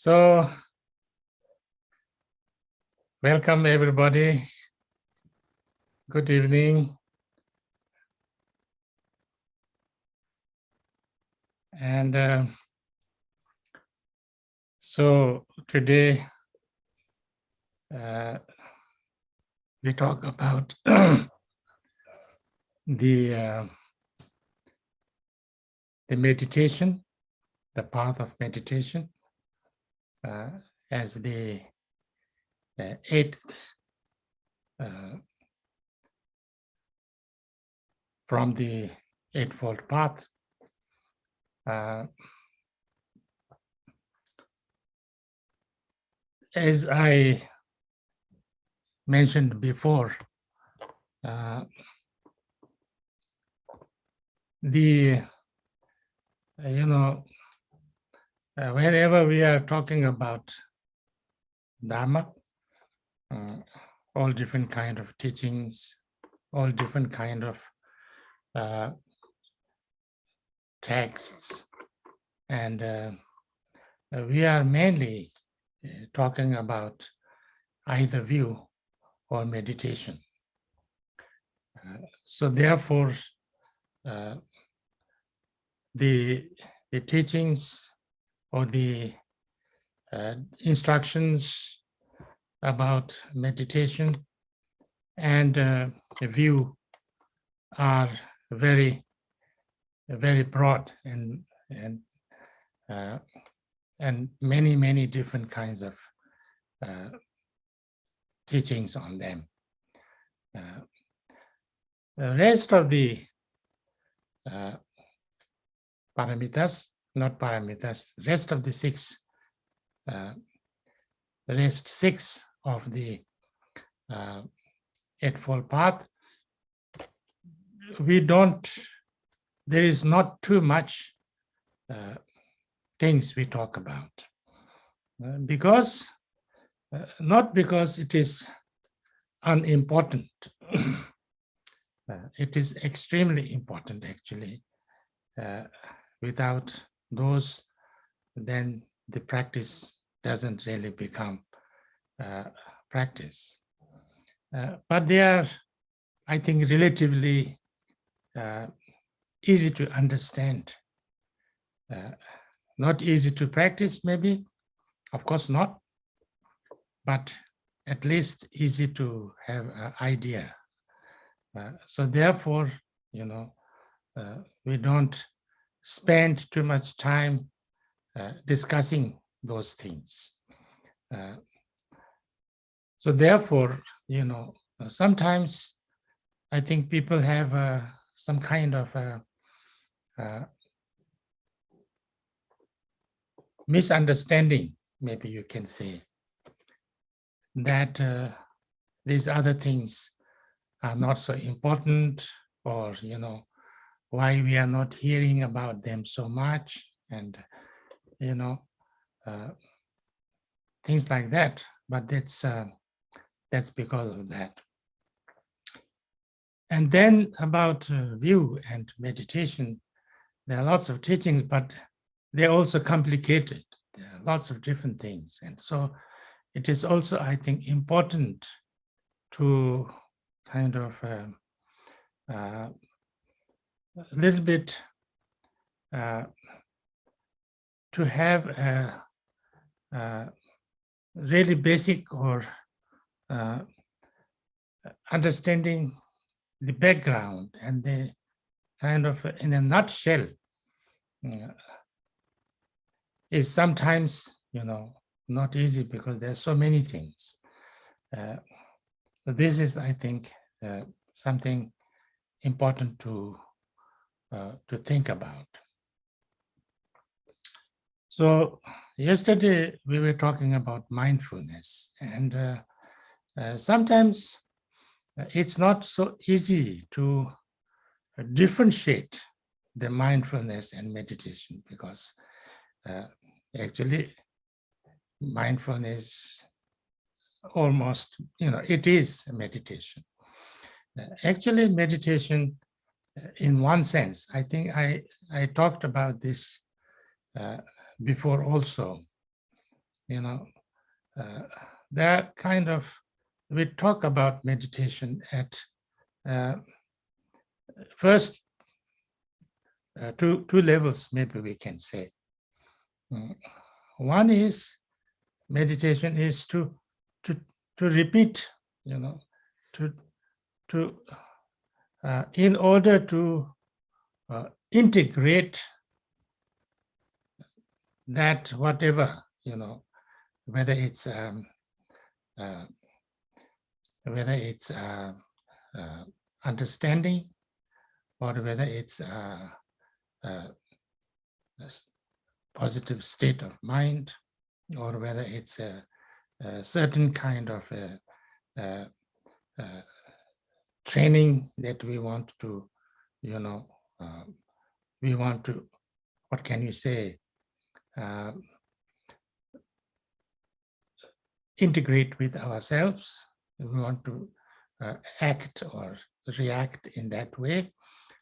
So, welcome everybody. Good evening. And so today we talk about the meditation, the path of meditation, as the eighth from the Eightfold Path. As I mentioned before, whenever we are talking about Dharma, all different kind of teachings, all different kind of texts, and we are mainly talking about either view or meditation. So therefore, the teachings or the instructions about meditation and view are very broad and many different kinds of teachings on them. The rest of the paramitas, not paramitas, rest of the six of the Eightfold Path, there is not too much things we talk about, because not because it is unimportant. It is extremely important, actually. Without those, then the practice doesn't really become practice. But they are, I think, relatively easy to understand. Not easy to practice, maybe, of course not, but at least easy to have an idea. So therefore, we don't spend too much time discussing those things. So therefore, sometimes I think people have some kind of misunderstanding, maybe you can say, that these other things are not so important, or why we are not hearing about them so much, and things like that. But that's because of that. And then about view and meditation, there are lots of teachings, but they're also complicated. There are lots of different things, and so it is also, I think, important to kind of a little bit to have a really basic or understanding the background and the kind of, in a nutshell, is sometimes, not easy because there's so many things. So this is, I think, something important to think about. So yesterday we were talking about mindfulness, and sometimes it's not so easy to differentiate the mindfulness and meditation, because actually mindfulness almost, it is a meditation. Actually, meditation, in one sense, I think I talked about this before also, there kind of, we talk about meditation at first two levels, maybe we can say. One is meditation is to repeat, in order to integrate that whatever, whether it's understanding, or whether it's a positive state of mind, or whether it's a certain kind of training that we want to, we want to, what can you say, integrate with ourselves. We want to act or react in that way.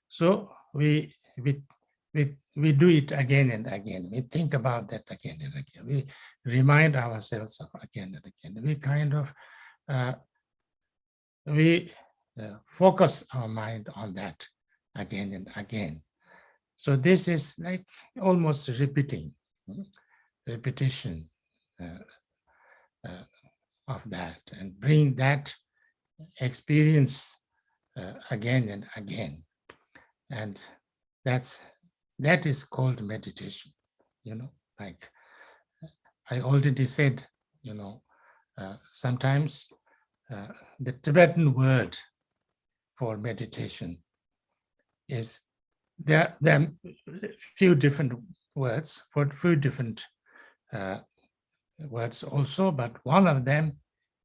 So we do it again and again. We think about that again and again. We remind ourselves of again and again. We kind of focus our mind on that again and again. So this is like almost repetition of that, and bring that experience again and again. And that is called meditation, like I already said, sometimes the Tibetan word for meditation is, there are few different words for few different words also, but one of them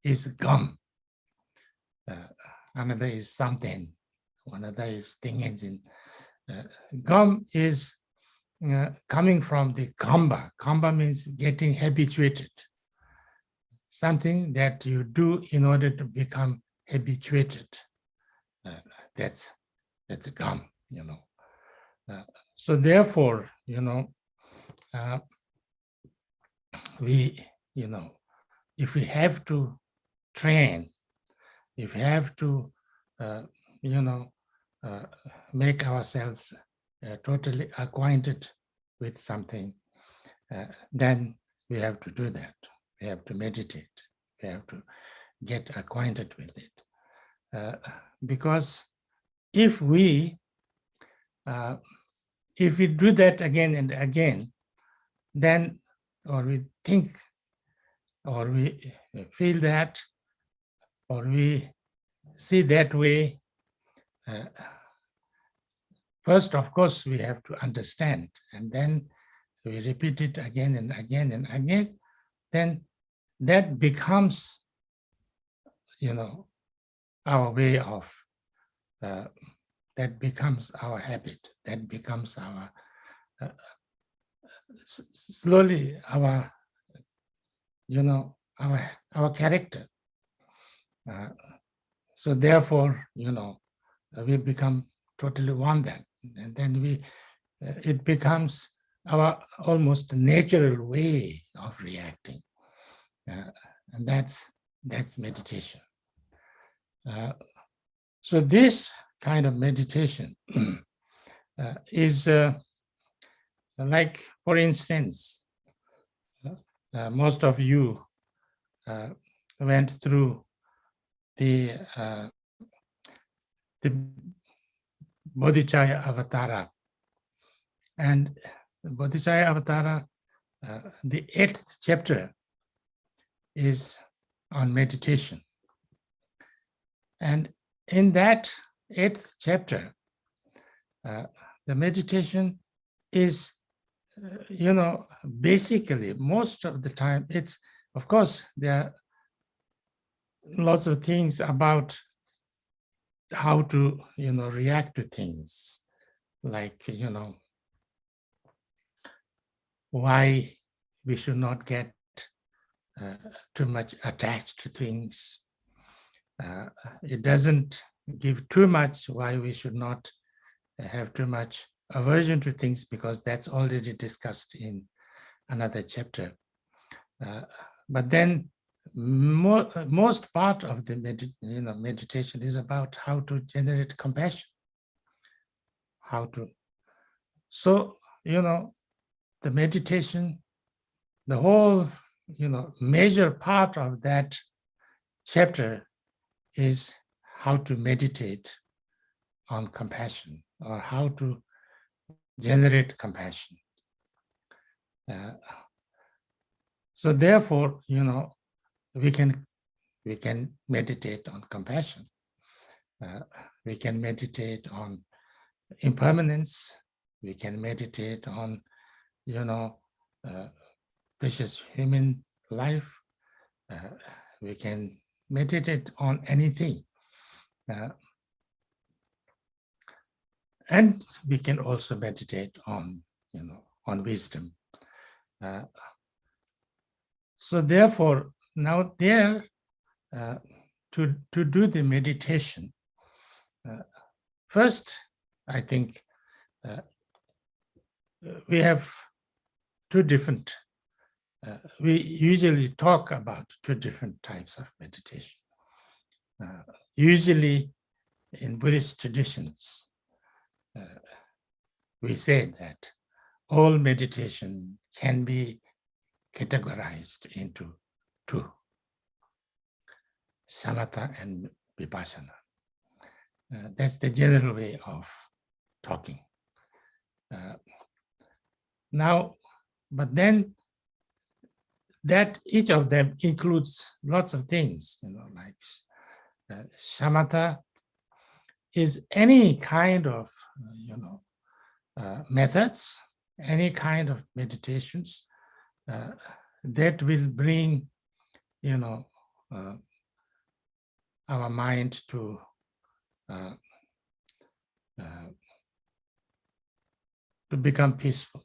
is gum. Another is something. Another is thingenzin. Gum is coming from the kamba. Kamba means getting habituated. Something that you do in order to become habituated. That's a gum, so therefore, we, if we have to train, if we have to, make ourselves totally acquainted with something, then we have to do that. We have to meditate. We have to get acquainted with it. Because if we do that again and again, then, or we think, or we feel that, or we see that way, first, of course, we have to understand, and then we repeat it again and again and again, then that becomes, our way of, that becomes our habit, that becomes our, slowly our, our character. So therefore, we become totally one then, and then it becomes our almost natural way of reacting, and that's meditation. So this kind of meditation is like, for instance, most of you went through the Bodhicharya Avatara. And the Bodhicharya Avatara, the 8th chapter is on meditation. And in that 8th chapter, the meditation is, basically, most of the time, it's, of course, there are lots of things about how to, react to things, like, why we should not get too much attached to things. It doesn't give too much, why we should not have too much aversion to things, because that's already discussed in another chapter. But then most part of the meditation is about how to generate compassion, how to. So, the meditation, the whole, major part of that chapter is how to meditate on compassion, or how to generate compassion. So therefore, we can meditate on compassion. We can meditate on impermanence. We can meditate on, precious human life. We can meditate on anything. And we can also meditate on, on wisdom. So therefore, now there, to do the meditation, first, I think we have two different, we usually talk about two different types of meditation. Usually in Buddhist traditions, we say that all meditation can be categorized into two, samatha and vipassana. That's the general way of talking. Now, but then that each of them includes lots of things, like samatha is any kind of, methods, any kind of meditations that will bring, our mind to become peaceful,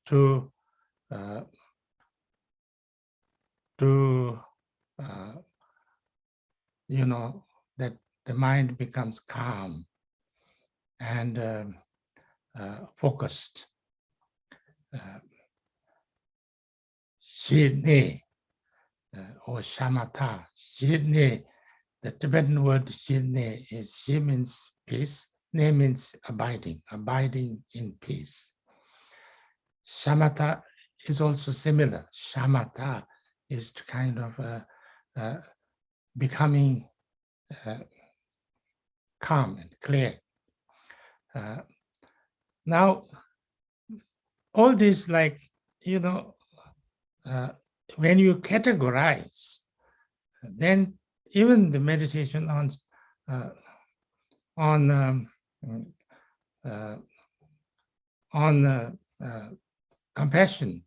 to that the mind becomes calm and focused. Shine or shamatha. Shine, the Tibetan word shine is shi means peace, ne means abiding in peace. Shamatha is also similar. Shamatha is kind of becoming calm and clear. Now, all this, like, when you categorize, then even the meditation on compassion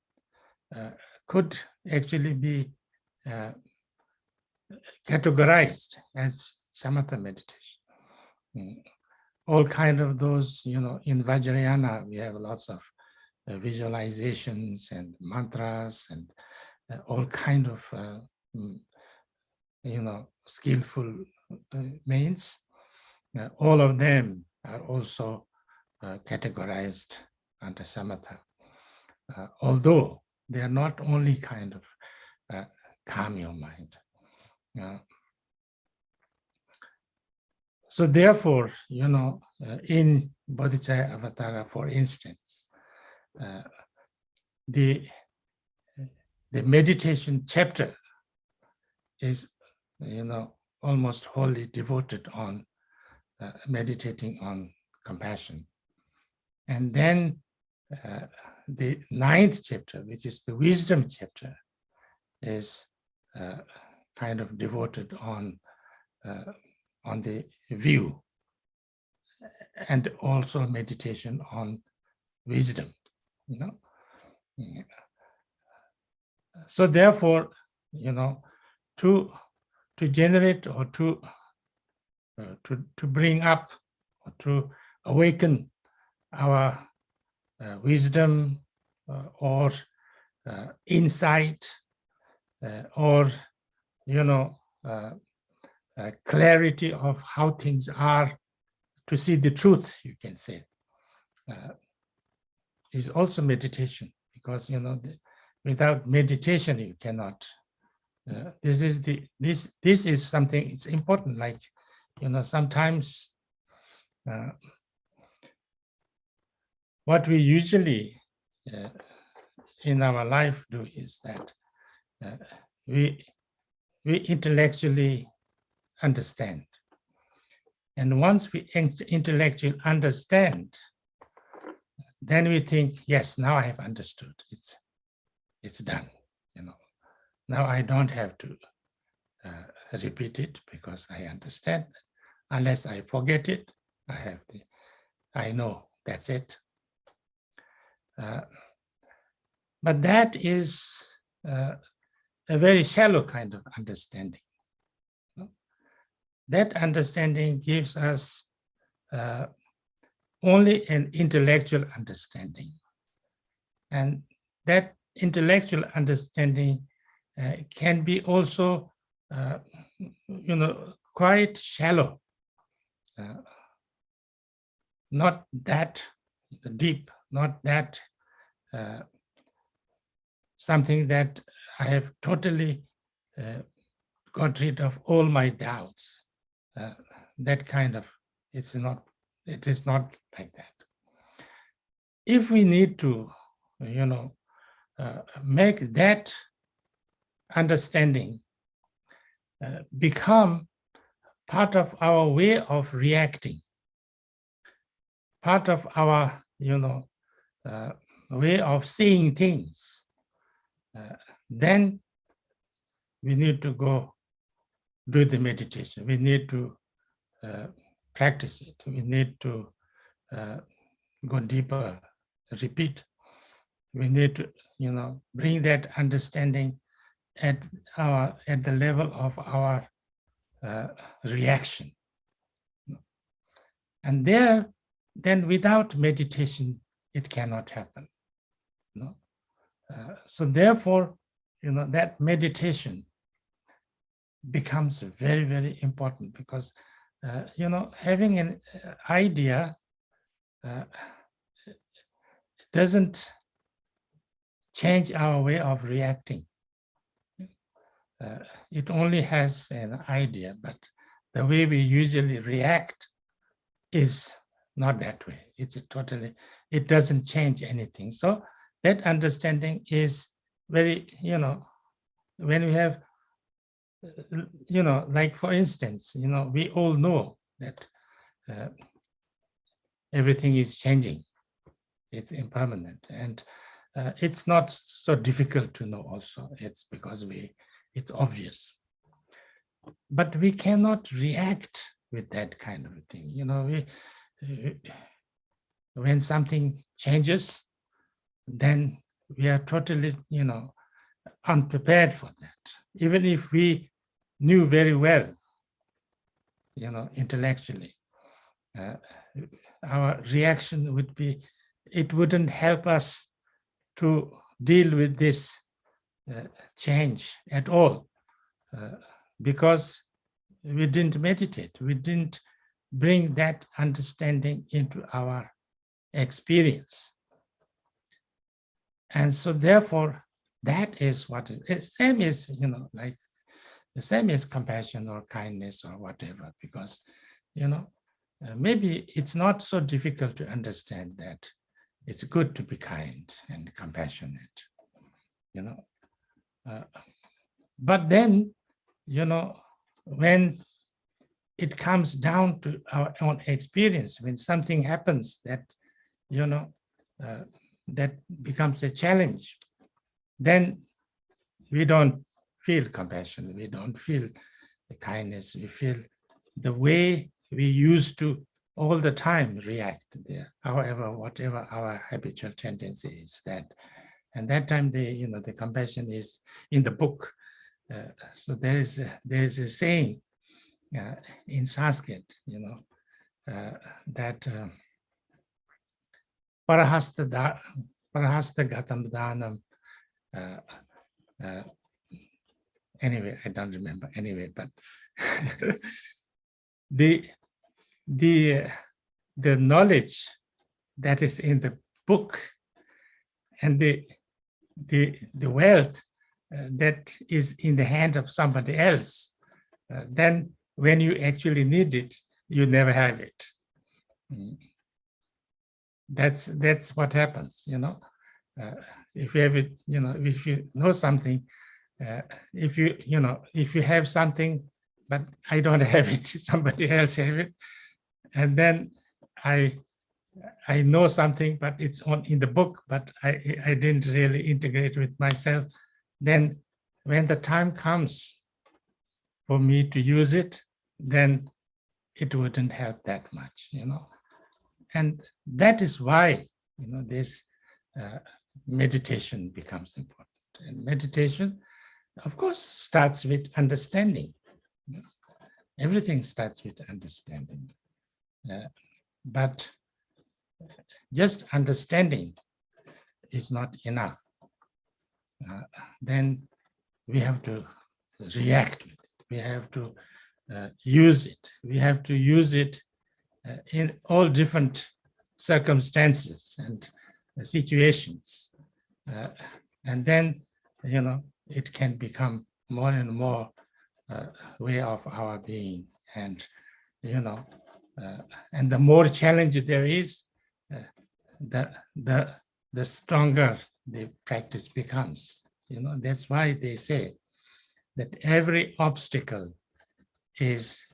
could actually be categorized as samatha meditation. All kind of those, in Vajrayana, we have lots of visualizations and mantras and all kind of, skillful means. All of them are also categorized under samatha, although they are not only kind of calm your mind. So therefore, in Bodhicharya Avatara, for instance, the meditation chapter is, almost wholly devoted on meditating on compassion. And then the 9th chapter, which is the wisdom chapter, is kind of devoted on the view, and also meditation on wisdom. So therefore, to generate or to bring up or to awaken our wisdom or insight or clarity of how things are, to see the truth, you can say, is also meditation, because without meditation, you cannot. This is something. It's important. Like, sometimes what we usually in our life do is that we intellectually understand, and once we intellectually understand, then we think, yes, now I have understood. It's done. Now I don't have to repeat it because I understand. Unless I forget it, I know that's it. But that is a very shallow kind of understanding. That understanding gives us only an intellectual understanding. And that intellectual understanding can be also, quite shallow, not that deep, not that something that I have totally got rid of all my doubts. That kind of, it is not like that. If we need to, make that understanding become part of our way of reacting, part of our, way of seeing things, then we need to go do the meditation. We need to practice it. We need to go deeper, repeat. We need to, bring that understanding at the level of our reaction. And then without meditation, it cannot happen. So therefore, that meditation becomes very, very important, because, having an idea doesn't change our way of reacting. It only has an idea, but the way we usually react is not that way. It doesn't change anything. So that understanding is very, when we have, like for instance, we all know that everything is changing. It's impermanent, and it's not so difficult to know also. It's because it's obvious. But we cannot react with that kind of a thing. When something changes, then we are totally, unprepared for that. Even if we knew very well, intellectually, our reaction would be, it wouldn't help us to deal with this change at all, because we didn't meditate. We didn't bring that understanding into our experience. And so therefore, that is what is same is, like the same as compassion or kindness or whatever, because, maybe it's not so difficult to understand that it's good to be kind and compassionate, but then, when it comes down to our own experience, when something happens that, that becomes a challenge, then we don't feel compassion, we don't feel the kindness, we feel the way we used to all the time react there, however, whatever our habitual tendency is, that. And that time, the compassion is in the book. So there is a saying in Sanskrit, that parahasta gatam dhanam. Anyway, I don't remember. Anyway, but the knowledge that is in the book and the the wealth that is in the hand of somebody else, then when you actually need it, you never have it. That's what happens, you know. If you have it, you know, if you know something, if you have something, but I don't have it, somebody else have it, and then I know something, but it's in the book, but I didn't really integrate with myself. Then when the time comes for me to use it, then it wouldn't help that much, you know. And that is why, you know, this meditation becomes important. And meditation, of course, starts with understanding. You know, everything starts with understanding. But just understanding is not enough. Then we have to react with it. We have to use it. We have to use it in all different circumstances and situations. And then, you know, it can become more and more way of our being. And, you know, and the more challenge there is, the stronger the practice becomes. You know, that's why they say that every obstacle is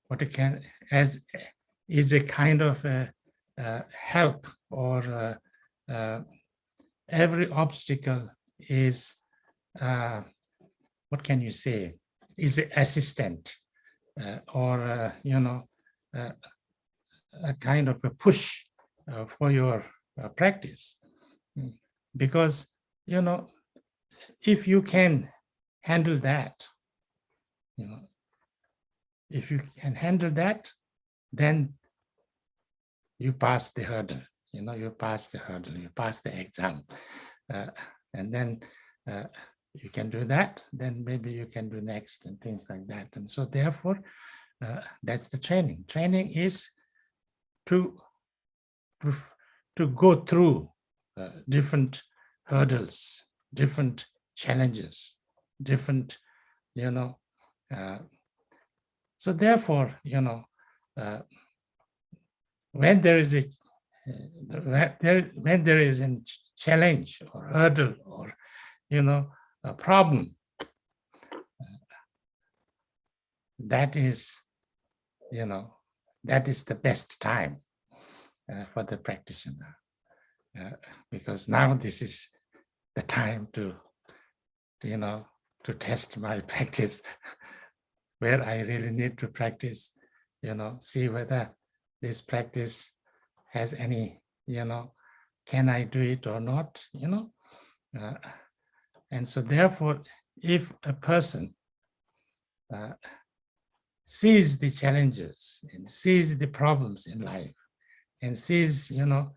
what it can as is a kind of a help, or every obstacle is what can you say, is an assistant, or you know, a kind of a push for your practice. Because, you know, if you can handle that, you know, if you can handle that, then you pass the hurdle, you know, you pass the hurdle, you pass the exam. And then you can do that, then maybe you can do next and things like that. And so therefore, that's the training. Training is to go through different hurdles, different challenges, different, you know. So therefore, you know, when there is a challenge or hurdle, or, you know, a problem, that is, you know, that is the best time for the practitioner, because now this is the time to, you know, to test my practice, where I really need to practice, you know, see whether this practice has any, you know, can I do it or not, you know. And so therefore, if a person sees the challenges and sees the problems in life, and sees, you know,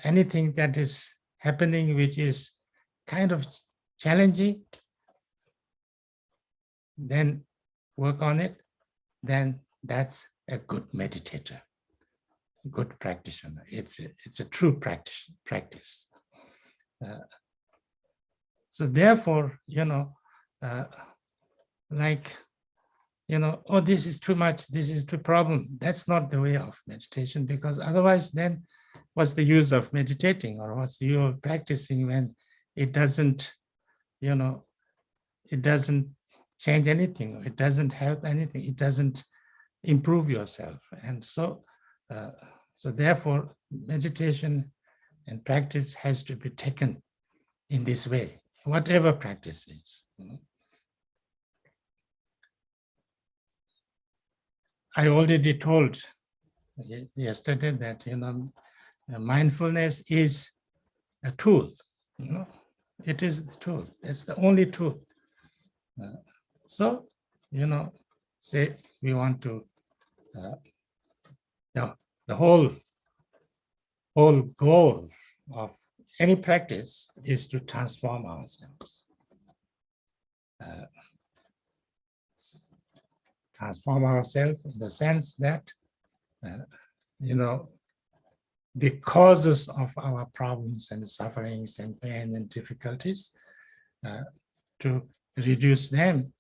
anything that is happening which is kind of challenging, then work on it, then that's a good meditator, good practitioner. It's a true practice. So therefore, you know, like, you know, oh, this is too much, this is too problem. That's not the way of meditation, because otherwise then what's the use of meditating, or what's the use of practicing when it doesn't, you know, it doesn't change anything, it doesn't help anything, it doesn't improve yourself. And so, so therefore, meditation and practice has to be taken in this way, whatever practice is. You know. I already told yesterday that, you know, mindfulness is a tool. You know, it is the tool. It's the only tool. So, you know, say we want to, the whole goal of any practice is to transform ourselves. Transform ourselves in the sense that, you know, the causes of our problems and sufferings and pain and difficulties, to reduce them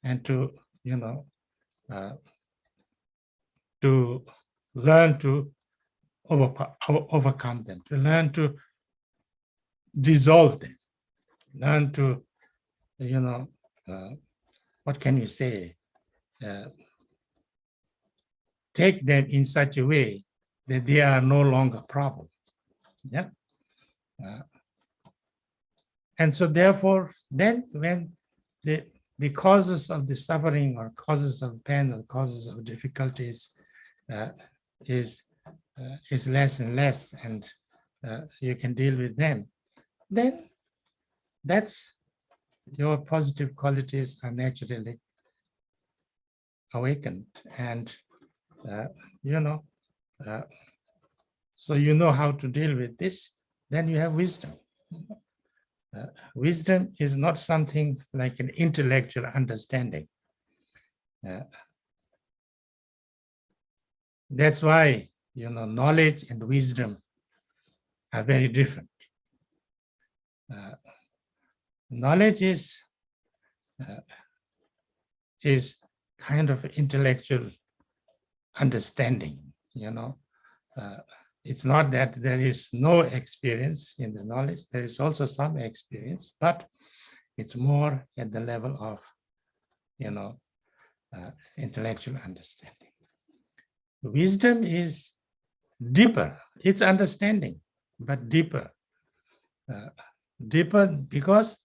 and to, to learn to overcome them, to learn to dissolve them, learn to, what can you say, take them in such a way that they are no longer problems. Yeah. And so therefore, then when the causes of the suffering or causes of pain or causes of difficulties is less and less, and you can deal with them, then that's your positive qualities are naturally awakened. And so you know how to deal with this, then you have wisdom. Wisdom is not something like an intellectual understanding. That's why, knowledge and wisdom are very different. Knowledge is kind of intellectual understanding, it's not that there is no experience in the knowledge, there is also some experience, but it's more at the level of, intellectual understanding. Wisdom is deeper, it's understanding, but deeper. Deeper because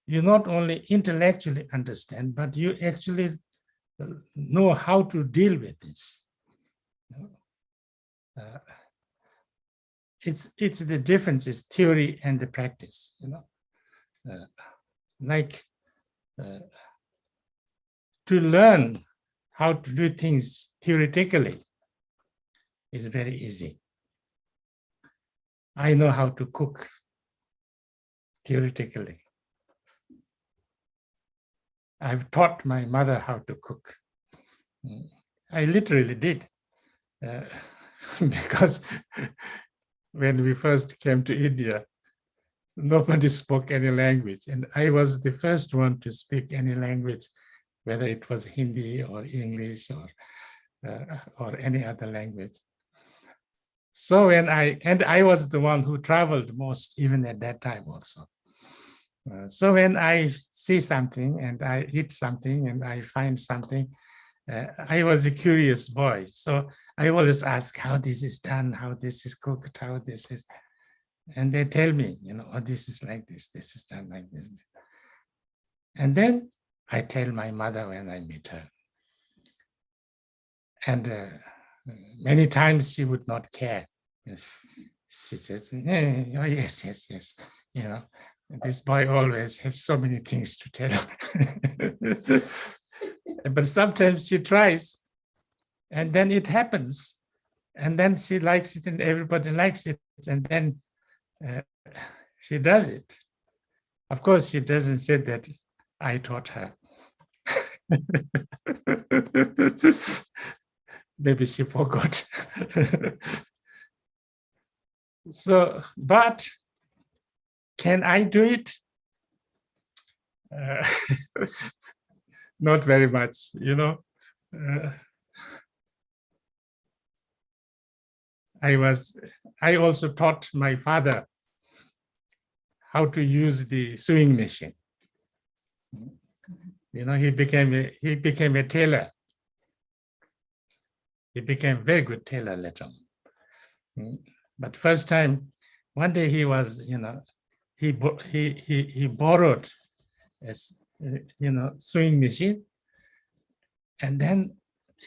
you not only intellectually understand, but you actually know how to deal with this. It's the difference is theory and the practice. To learn how to do things theoretically is very easy. I know how to cook theoretically. I've taught my mother how to cook. I literally did. Because when we first came to India, nobody spoke any language. And I was the first one to speak any language, whether it was Hindi or English or any other language. So I was the one who traveled most, even at that time also. So when I see something and I eat something and I find something, I was a curious boy. So I always ask how this is done, how this is cooked, how this is. And they tell me, oh, this is like this is done like this. And then I tell my mother when I meet her. And many times she would not care. She says, oh, yes. This boy always has so many things to tell. But sometimes she tries, and then it happens, and then she likes it, and everybody likes it, and then she does it. Of course, she doesn't say that I taught her. Maybe she forgot. So, but can I do it? Not very much, I also taught my father how to use the sewing machine. He became a tailor. He became a very good tailor later on. But first time, one day he was, he borrowed a sewing machine, and then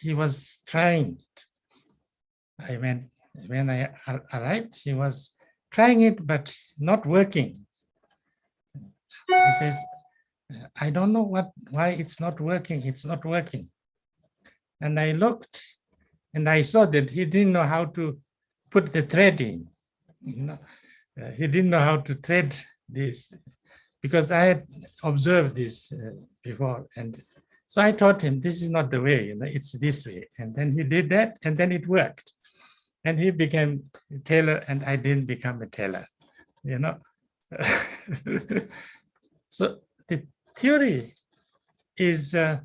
he was trying it. When I arrived, he was trying it, but not working. He says, I don't know why it's not working. It's not working. And I looked, and I saw that he didn't know how to put the thread in. He didn't know how to thread this, because I had observed this before. And so I taught him, this is not the way, it's this way. And then he did that, and then it worked. and he became a tailor, and I didn't become a tailor, you know. So the theory is to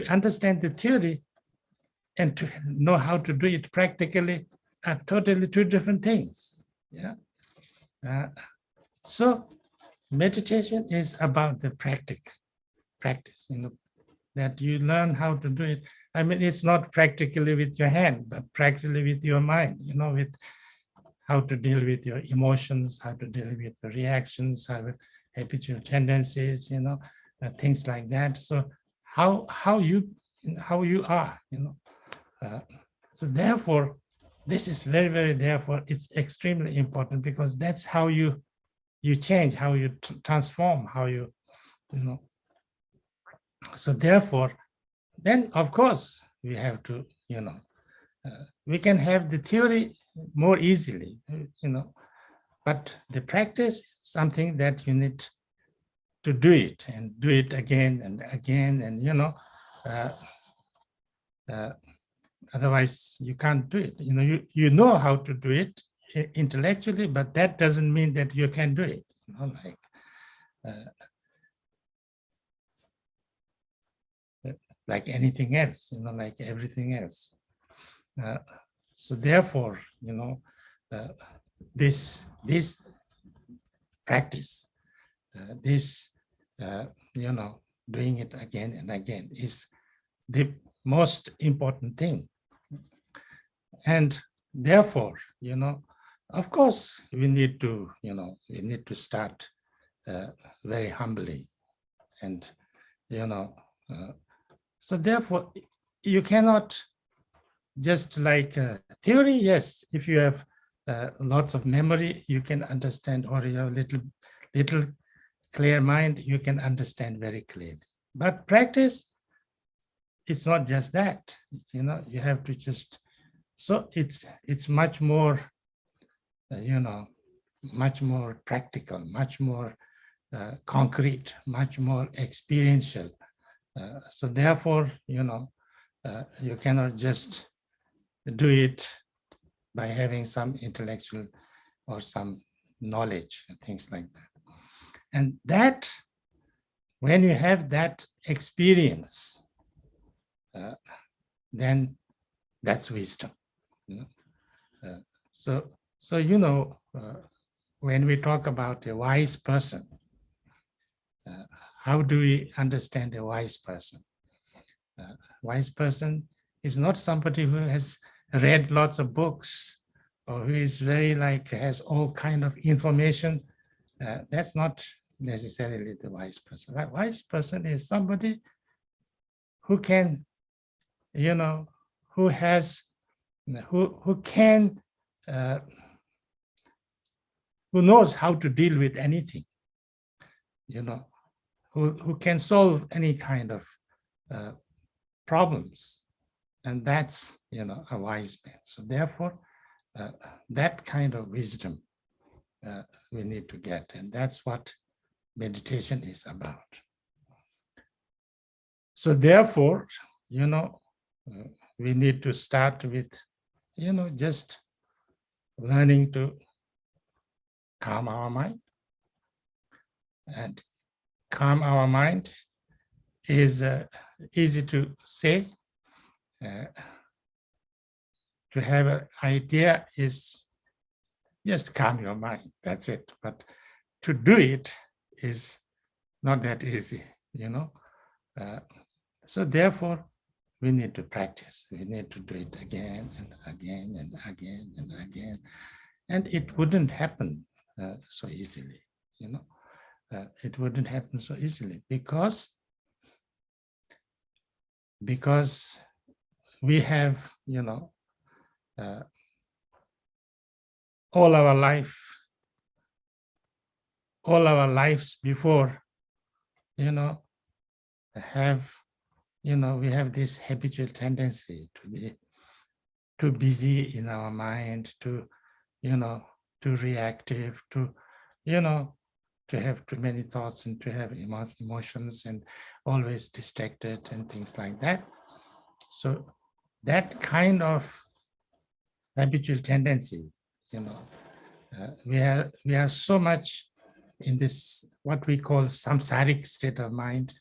understand the theory and to know how to do it practically are totally two different things. Yeah. So meditation is about the practice, that you learn how to do it. I mean, it's not practically with your hand, but practically with your mind, with how to deal with your emotions, how to deal with the reactions, how with habitual tendencies, things like that. So how you are, so therefore, this is very, very, therefore, it's extremely important, because that's how you change, how you transform, how you know. So therefore, then of course we have to, we can have the theory more easily, but the practice is something that you need to do it, and do it again and again, and otherwise you can't do it. You know how to do it intellectually, but that doesn't mean that you can do it. Like anything else, like everything else. So therefore, this practice, this doing it again and again is the most important thing. And therefore, of course, we need to start very humbly, and so therefore you cannot just like theory. Yes, if you have lots of memory, you can understand, or you have little clear mind, you can understand very clearly. But practice, it's not just that. It's, you have to just, so it's much more, much more practical, much more concrete, much more experiential. So therefore, you cannot just do it by having some intellectual or some knowledge and things like that. And that, when you have that experience, then that's wisdom. So when we talk about a wise person, how do we understand a wise person? Wise person is not somebody who has read lots of books, or who is very has all kind of information. That's not necessarily the wise person. A wise person is somebody who can, who has, who can, who knows how to deal with anything, who can solve any kind of problems, and that's a wise man. So therefore, that kind of wisdom we need to get, and that's what meditation is about. So therefore, we need to start with, just learning to calm our mind. And calm our mind is easy to say. To have an idea is just calm your mind, that's it. But to do it is not that easy, So therefore, we need to practice. We need to do it again and again and again and again. And it wouldn't happen so easily, it wouldn't happen so easily because we have, all our lives before, have, we have this habitual tendency to be too busy in our mind, to reactive, to have too many thoughts, and to have emotions, and always distracted and things like that. So that kind of habitual tendency, we are so much in this, what we call samsaric state of mind,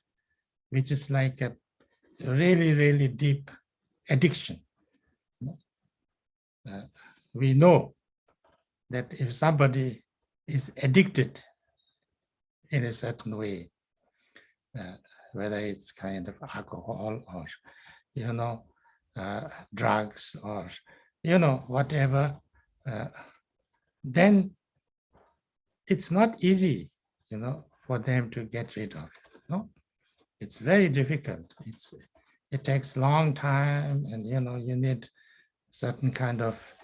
which is like a really, really deep addiction. We know that if somebody is addicted in a certain way, whether it's kind of alcohol or, drugs or, whatever, then it's not easy, for them to get rid of it. No, it's very difficult. It takes long time, and you need certain kind of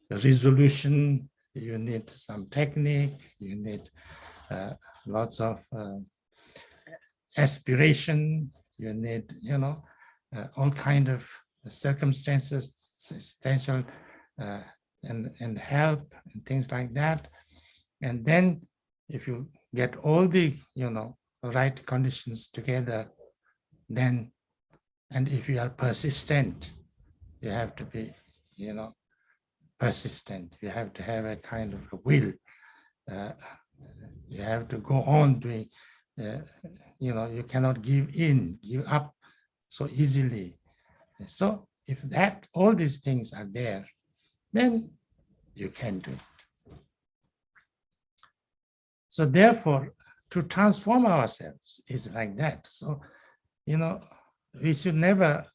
resolution. You need some technique. You need lots of aspiration. You need, all kind of circumstances, substantial and help and things like that. And then if you get all the, right conditions together, then, and if you are persistent, you have to be, persistent. You have to have a kind of a will. You have to go on doing, you cannot give up so easily. So if all these things are there, then you can do it. So therefore, to transform ourselves is like that. So, we should never,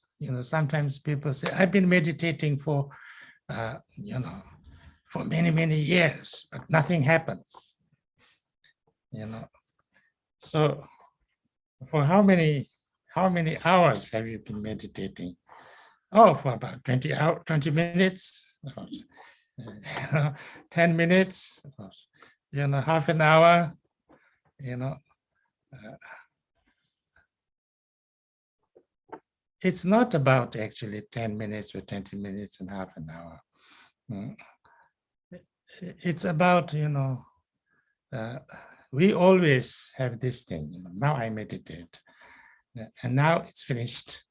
sometimes people say, I've been meditating for, for many, many years, but nothing happens. So for how many hours have you been meditating? Oh, for about 20 minutes, 10 minutes, half an hour, it's not about actually 10 minutes or 20 minutes and half an hour. It's about, we always have this thing, now I meditate, and now it's finished,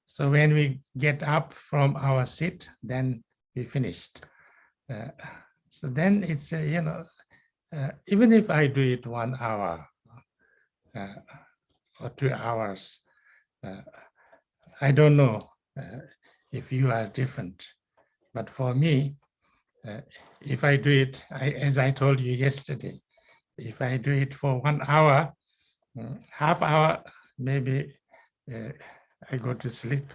so when we get up from our sit, then we finished. So then it's, even if I do it 1 hour or 2 hours, I don't know if you are different, but for me, if I do it, as I told you yesterday, if I do it for 1 hour, half hour, maybe I go to sleep.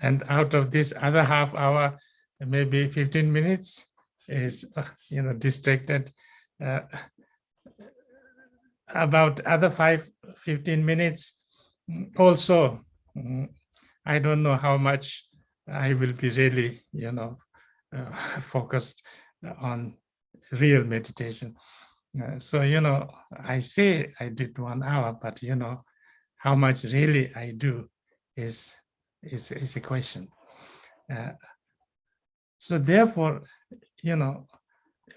And out of this other half hour, maybe 15 minutes is, distracted. About other 15 minutes, also, I don't know how much I will be really, focused on real meditation. So, I say I did 1 hour, but, how much really I do is a question. So therefore,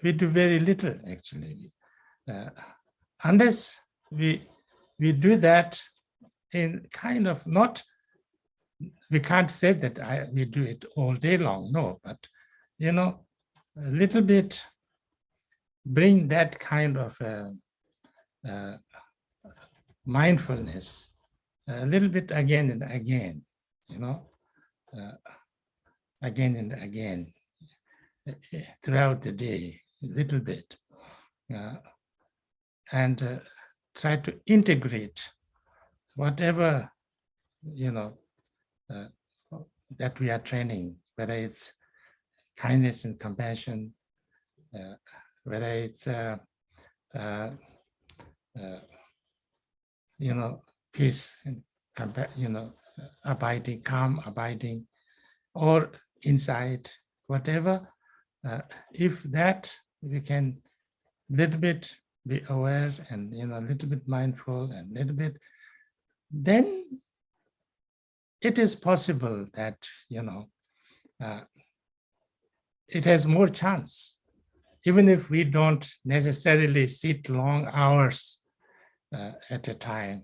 we do very little actually. Unless we do that in kind of not, we can't say that we do it all day long, no, but, a little bit bring that kind of mindfulness a little bit again and again, again and again throughout the day, a little bit, and try to integrate whatever, that we are training, whether it's kindness and compassion, whether it's peace and abiding, calm abiding, or insight, whatever. If that we can little bit be aware and a little bit mindful and little bit, then it is possible that it has more chance, even if we don't necessarily sit long hours at a time.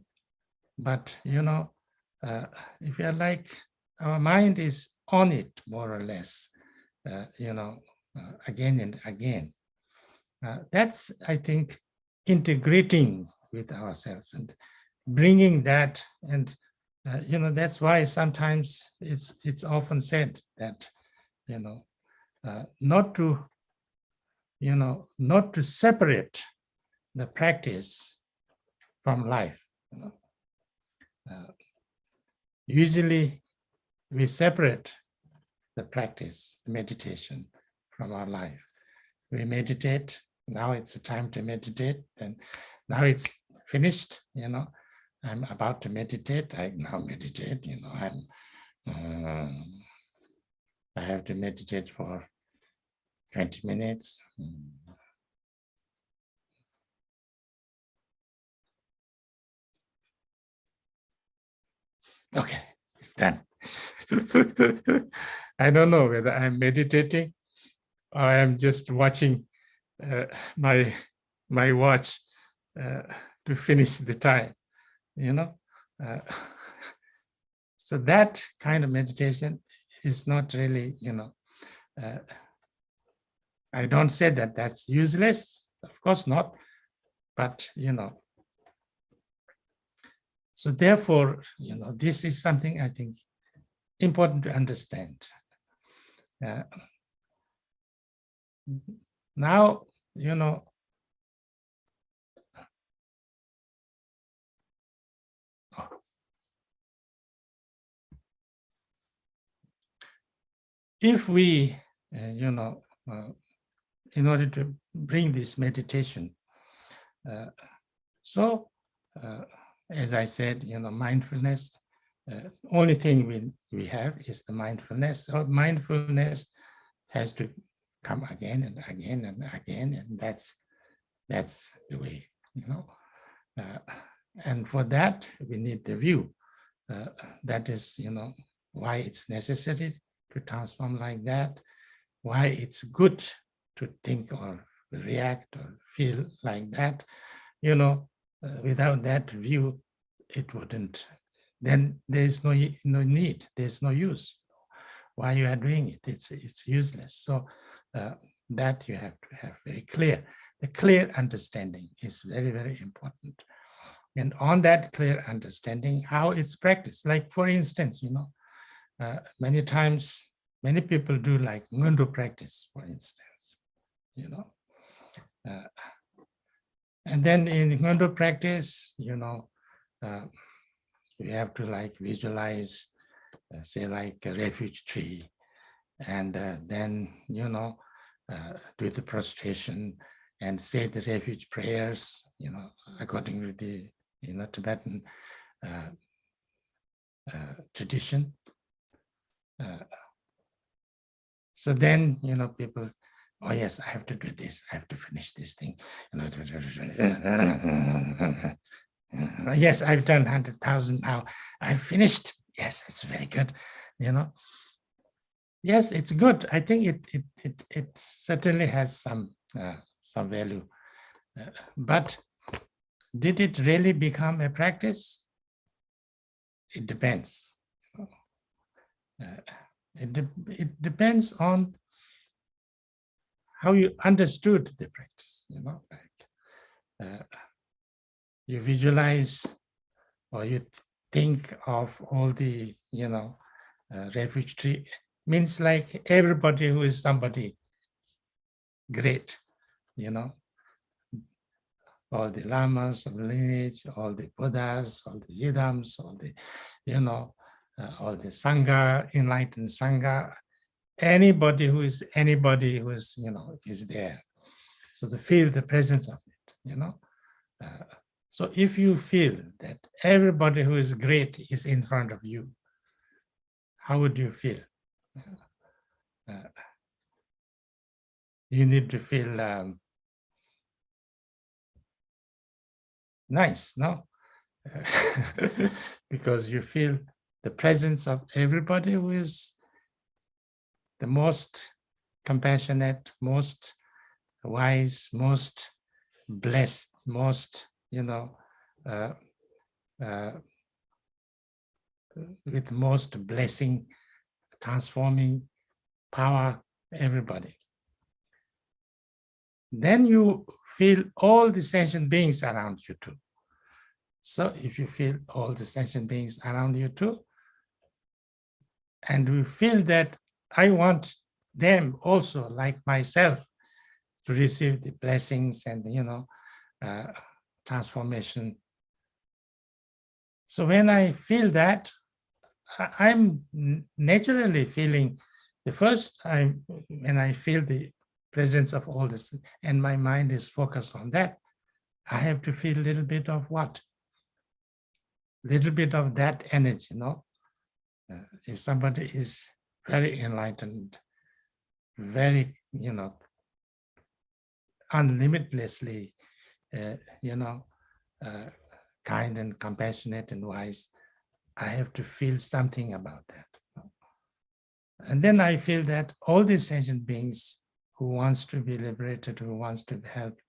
But if you're like our mind is on it more or less, again and again. That's, I think, integrating with ourselves and bringing that. And that's why sometimes it's often said that not to separate the practice from life. Usually we separate the practice, meditation, from our life. We meditate. Now it's the time to meditate. And now it's finished. I'm about to meditate. I now meditate. I have to meditate for 20 minutes. Okay, it's done. I don't know whether I'm meditating or I'm just watching my watch to finish the time, So that kind of meditation is not really, I don't say that that's useless, of course not, but, so therefore, this is something I think important to understand. Now, if we, in order to bring this meditation, as I said, mindfulness, only thing we have is the mindfulness. So mindfulness has to come again and again and again, and that's the way, and for that we need the view. That is, why it's necessary to transform like that, why it's good to think or react or feel like that. Without that view, it wouldn't. Then there's no need. There's no use. Why you are doing it? It's useless. So that you have to have very clear. The clear understanding is very, very important. And on that clear understanding, how it's practiced. Like for instance, many times, many people do like Ngundu practice, for instance, and then in Ngundu practice, you have to like visualize, say like a refuge tree, and then, do the prostration and say the refuge prayers, according to the, Tibetan tradition. So then, people, oh yes, I have to do this. I have to finish this thing. Yes, I've done 100,000 now. I've finished. Yes, it's very good. Yes, it's good. I think it certainly has some value. But did it really become a practice? It depends. It depends on how you understood the practice. You visualize or you think of all the, refuge tree. Means like everybody who is somebody great, all the lamas of the lineage, all the Buddhas, all the Yidams, all the, all the Sangha, enlightened Sangha, anybody who is, is there. So to feel the presence of it, so if you feel that everybody who is great is in front of you, how would you feel? You need to feel nice, no? Because you feel the presence of everybody who is the most compassionate, most wise, most blessed, most, with most blessing, transforming power, everybody. Then you feel all the sentient beings around you too. So if you feel all the sentient beings around you too, and we feel that I want them also, like myself, to receive the blessings and, transformation. So when I feel that, I'm naturally feeling the first time when I feel the presence of all this and my mind is focused on that, I have to feel a little bit of what? Little bit of that energy, if somebody is very enlightened, very, unlimitlessly, kind and compassionate and wise, I have to feel something about that. And then I feel that all these sentient beings who wants to be liberated, who wants to help,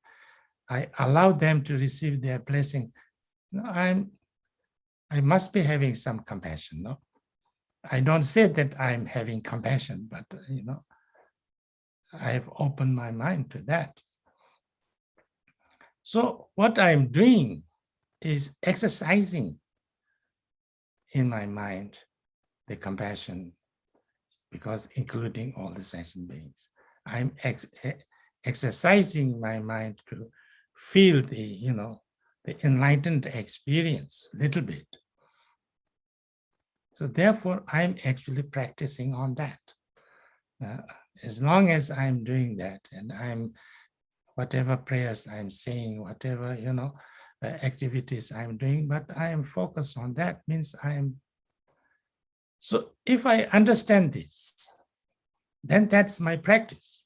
I allow them to receive their blessing. I must be having some compassion, no? I don't say that I'm having compassion, but I have opened my mind to that. So what I'm doing is exercising in my mind the compassion, because including all the sentient beings. I'm exercising my mind to feel the, the enlightened experience a little bit. So therefore, I'm actually practicing on that. As long as I'm doing that, and whatever prayers I'm saying, whatever, activities I'm doing, but I am focused on that, means so if I understand this, then that's my practice.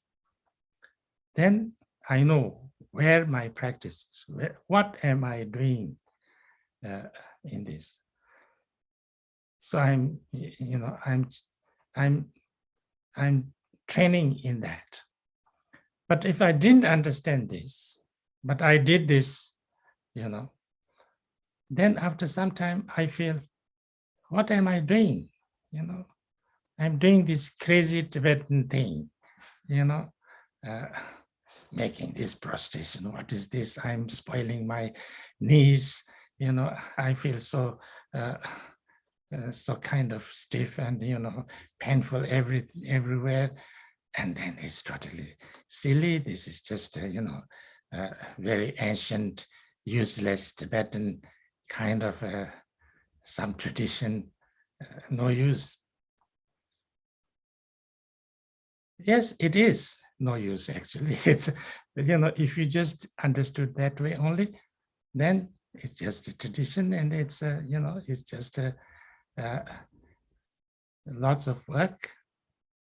Then I know where my practice is, what am I doing in this. So I'm training in that. But if I didn't understand this, but I did this, then after some time I feel, what am I doing? I'm doing this crazy Tibetan thing, making this prostration. What is this? I'm spoiling my knees. I feel so so kind of stiff and painful everywhere. And then it's totally silly. This is just very ancient, useless Tibetan kind of some tradition, no use. Yes, it is no use actually. It's, if you just understood that way only, then it's just a tradition, and it's it's just lots of work,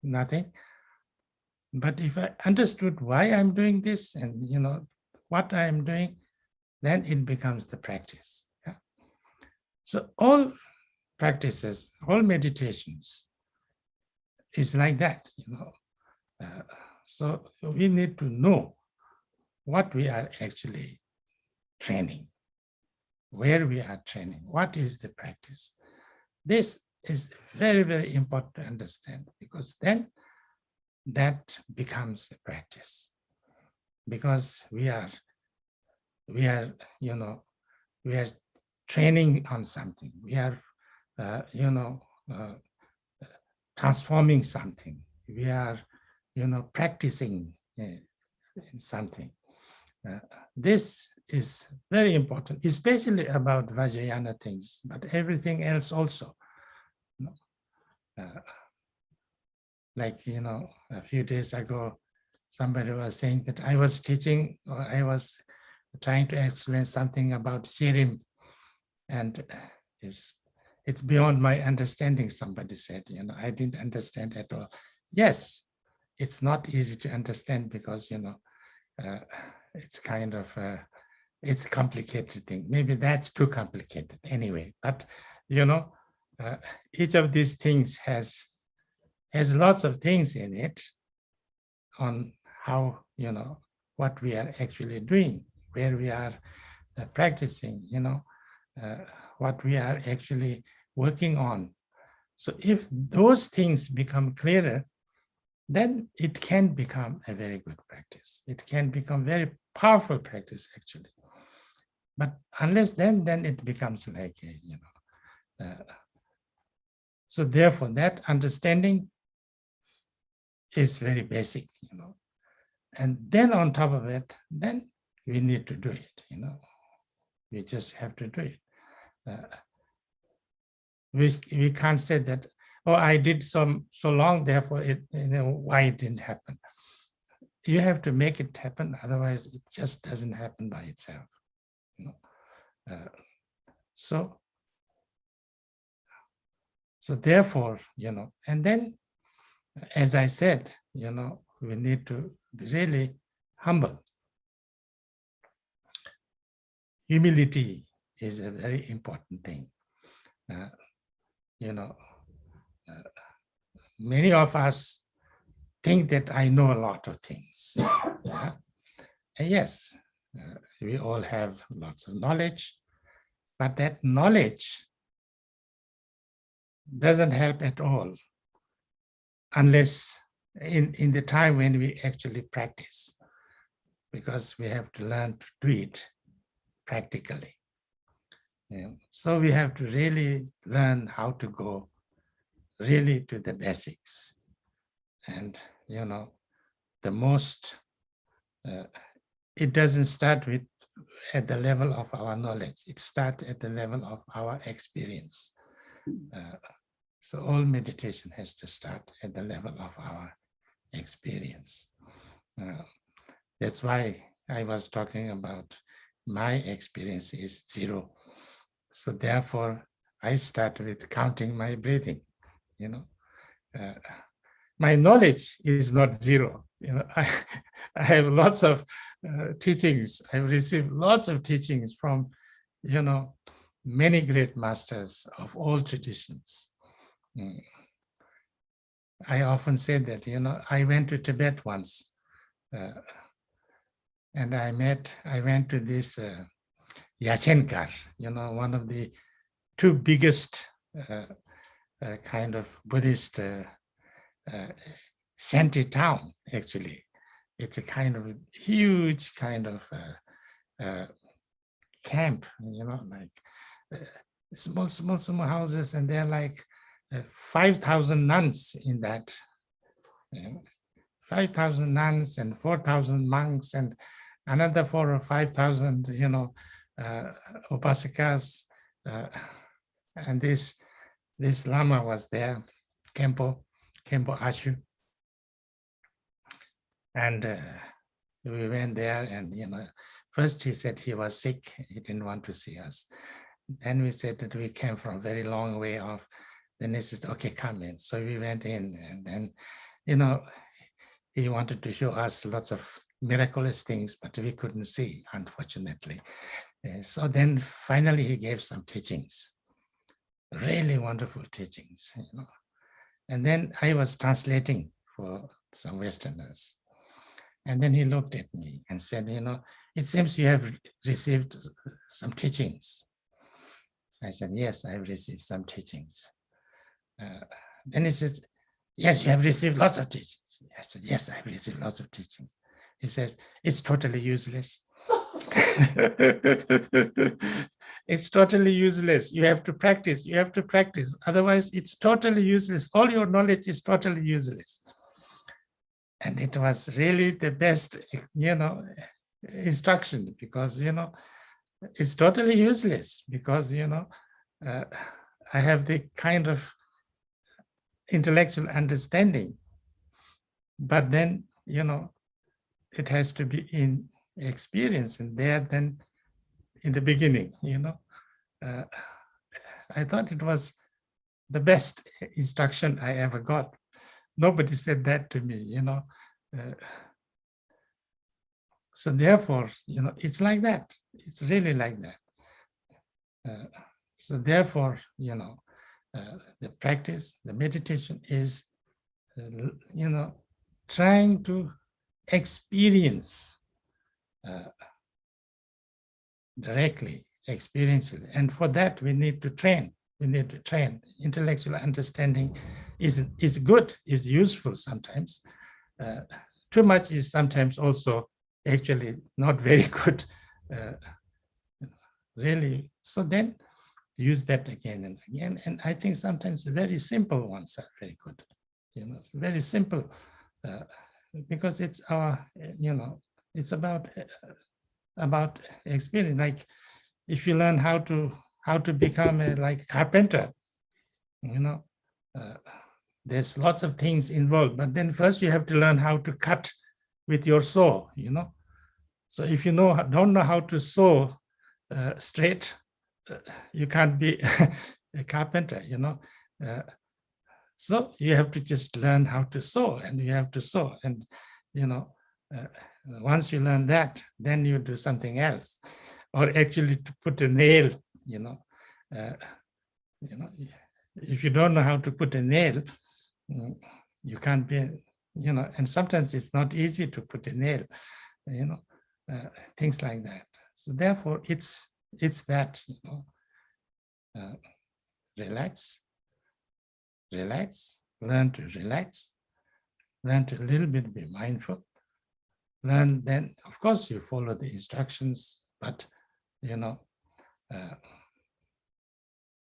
nothing. But if I understood why I'm doing this and what I'm doing, then it becomes the practice. Yeah? So all practices, all meditations is like that, so we need to know what we are actually training, where we are training, what is the practice. This is very, very important to understand, because then that becomes a practice. Because we are training on something. We are transforming something. We are practicing something. This is very important, especially about Vajrayana things, but everything else also. Like, a few days ago, somebody was saying that I was teaching, or I was trying to explain something about Shirim, and it's beyond my understanding, somebody said. I didn't understand at all. Yes, it's not easy to understand, because it's kind of it's a complicated thing. Maybe that's too complicated anyway. But each of these things has lots of things in it on how what we are actually doing, where we are practicing, what we are actually working on, So if those things become clearer, then it can become a very good practice. It can become very powerful practice, actually. But unless then it becomes like, so therefore that understanding is very basic, And then on top of it, then we need to do it, We just have to do it. We can't say that, oh, I did so long, therefore why it didn't happen. You have to make it happen, otherwise it just doesn't happen by itself. So therefore, and then, as I said, we need to be really humble. Humility is a very important thing. Many of us think that I know a lot of things. And yes, we all have lots of knowledge, but that knowledge doesn't help at all unless in the time when we actually practice, because we have to learn to do it practically. So we have to really learn how to go really to the basics. And, the most, it doesn't start with at the level of our knowledge. It starts at the level of our experience. So all meditation has to start at the level of our experience. That's why I was talking about my experience is zero. So therefore, I start with counting my breathing. My knowledge is not zero. I have lots of teachings. I've received lots of teachings from, many great masters of all traditions. I often say that, I went to Tibet once, and I went to this Yasenkar, one of the two biggest kind of Buddhist shanty town, actually. It's a kind of huge kind of camp, like small houses, and there are like 5,000 nuns in that. 5,000 nuns and 4,000 monks and another 4,000 or 5,000, upasikas. And this Lama was there, Kempo Ashu. And we went there, and first he said he was sick, he didn't want to see us. Then we said that we came from a very long way off. Then he said, okay, come in. So we went in, and then, he wanted to show us lots of miraculous things, but we couldn't see, unfortunately. So then finally he gave some teachings, really wonderful teachings. And then I was translating for some Westerners. And then he looked at me and said, it seems you have received some teachings. I said, yes, I've received some teachings. Then he said, yes, you have received lots of teachings. I said, yes, I've received lots of teachings. He says, it's totally useless. It's totally useless. You have to practice. Otherwise, it's totally useless. All your knowledge is totally useless. And it was really the best, instruction, because, it's totally useless, because, I have the kind of intellectual understanding, but then, it has to be in experience, and there then in the beginning, I thought it was the best instruction I ever got. Nobody said that to me, so therefore, it's like that. It's really like that. So therefore, the practice, the meditation is, trying to experience directly, experience it. And for that, we need to train. We need to train. Intellectual understanding is good, is useful sometimes. Too much is sometimes also actually not very good. Really. So then use that again and again. And I think sometimes very simple ones are very good. It's very simple because it's our, it's about experience. Like if you learn how to become a like carpenter, there's lots of things involved, but then first you have to learn how to cut with your saw, So if you don't know how to saw straight, you can't be a carpenter, So you have to just learn how to saw, and you have to saw, and once you learn that, then you do something else, or actually to put a nail, if you don't know how to put a nail, you can't be, and sometimes it's not easy to put a nail, things like that. So therefore, it's that, relax, learn to relax, learn to a little bit be mindful, learn then, of course, you follow the instructions, but,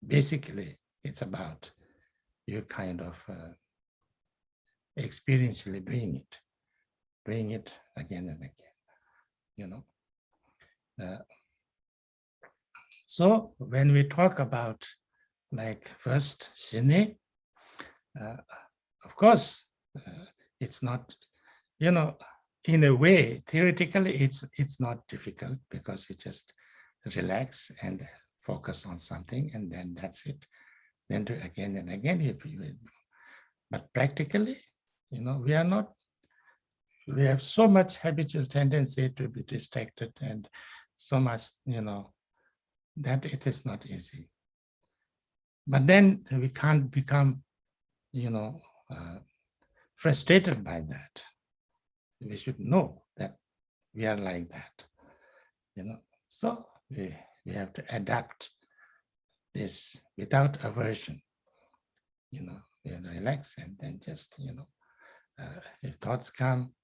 basically, it's about you kind of experientially doing it again and again, So when we talk about like first Shine, of course, it's not, in a way, theoretically, it's not difficult because you just relax and focus on something, and then that's it. Then do again and again. But practically, we have so much habitual tendency to be distracted, and so much, that it is not easy. But then we can't become, frustrated by that. We should know that we are like that, So we have to adapt this without aversion, we have to relax, and then just, if thoughts come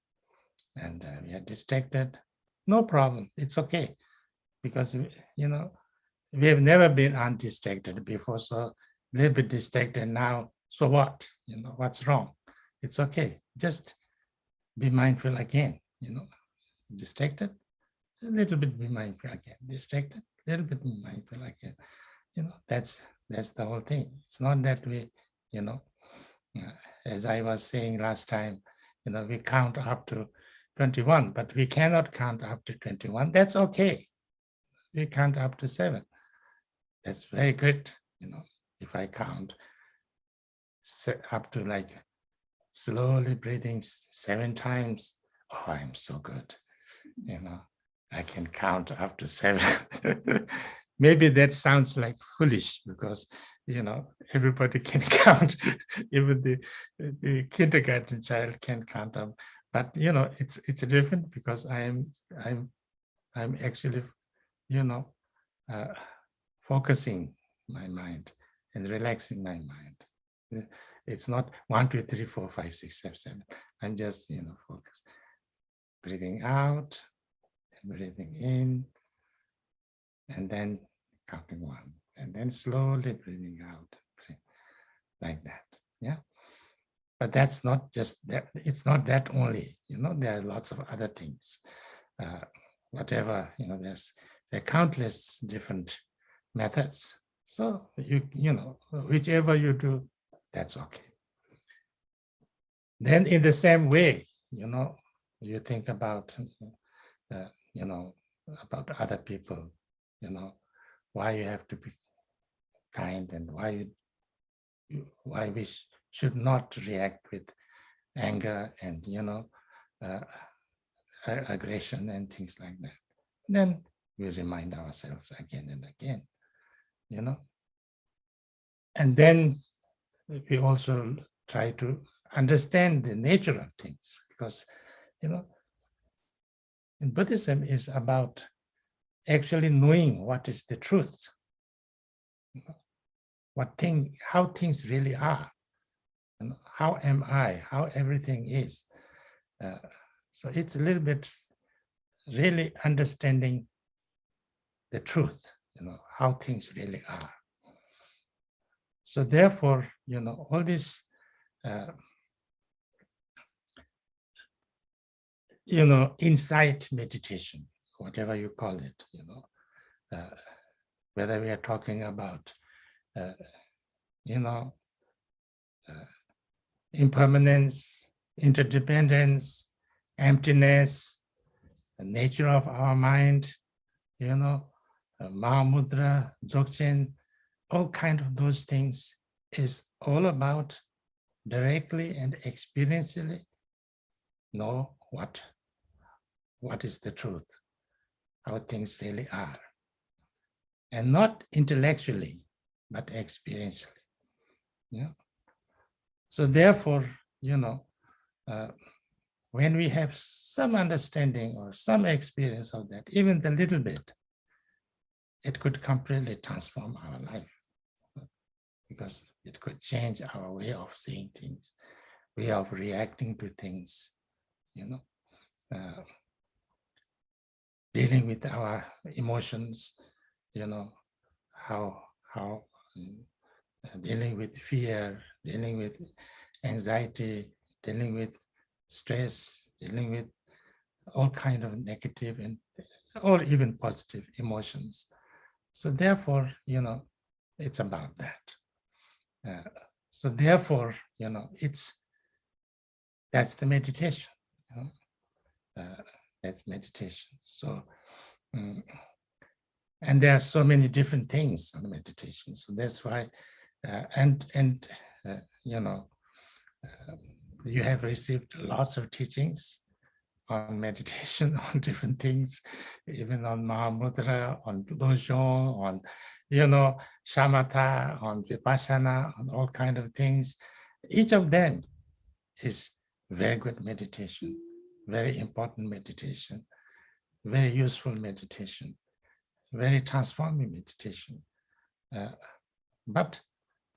and we are distracted, no problem, it's okay, because, we have never been undistracted before, so a little bit distracted now, so what, what's wrong? It's okay, just be mindful again, distracted, a little bit be mindful again, distracted, a little bit be mindful again, that's the whole thing. It's not that we, as I was saying last time, we count up to 21, but we cannot count up to 21. That's okay. We count up to 7. That's very good. If I count up to like slowly breathing 7 times, oh, I'm so good. I can count up to 7. Maybe that sounds like foolish because, everybody can count. Even the kindergarten child can count up. But, it's different because I'm actually, focusing my mind and relaxing my mind. It's not 1, 2, 3, 4, 5, 6, 7, 7. I'm just, focused. Breathing out and breathing in, and then counting 1, and then slowly breathing out, like that. Yeah. But that's not just that. It's not that only. There are lots of other things. Whatever, there are countless different methods. So whichever you do, that's okay. Then in the same way, you think about, about other people, why you have to be kind, and why we should not react with anger and, aggression and things like that. Then we remind ourselves again and again, And then we also try to understand the nature of things, because, in Buddhism is about actually knowing what is the truth. how things really are, and how am I, how everything is. So it's a little bit really understanding the truth, how things really are. So therefore, all this, insight meditation, whatever you call it, whether we are talking about, impermanence, interdependence, emptiness, the nature of our mind, Mahamudra, Dzogchen, all kind of those things is all about directly and experientially know what is the truth, how things really are. And not intellectually, but experientially. Yeah. So therefore, when we have some understanding or some experience of that, even a little bit, it could completely transform our life, because it could change our way of seeing things, way of reacting to things, dealing with our emotions, how dealing with fear, dealing with anxiety, dealing with stress, dealing with all kind of negative and or even positive emotions. So therefore, it's about that. So therefore, that's the meditation. That's meditation. So, and there are so many different things on meditation. So that's why, you have received lots of teachings on meditation, on different things, even on Mahamudra, on Lojong, on, Shamatha, on Vipassana, on all kind of things. Each of them is very good meditation, very important meditation, very useful meditation, very transforming meditation. But,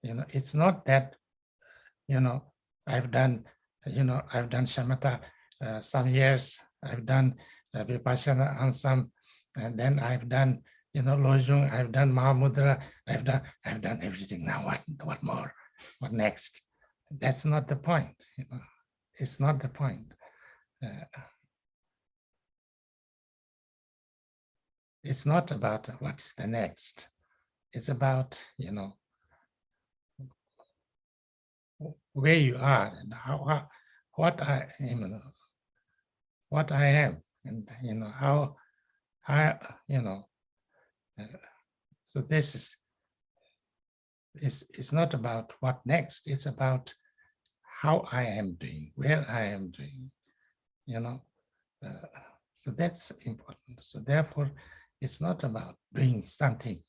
it's not that, I've done Shamatha some years, I've done Vipassana on some, and then I've done, Lojong, I've done Mahamudra, I've done everything now. What more? What next? That's not the point. It's not the point. It's not about what's the next. It's about, where you are and what I am, and how so this is it's not about what next. It's about how I am doing, where I am doing, so that's important. So therefore, it's not about doing something.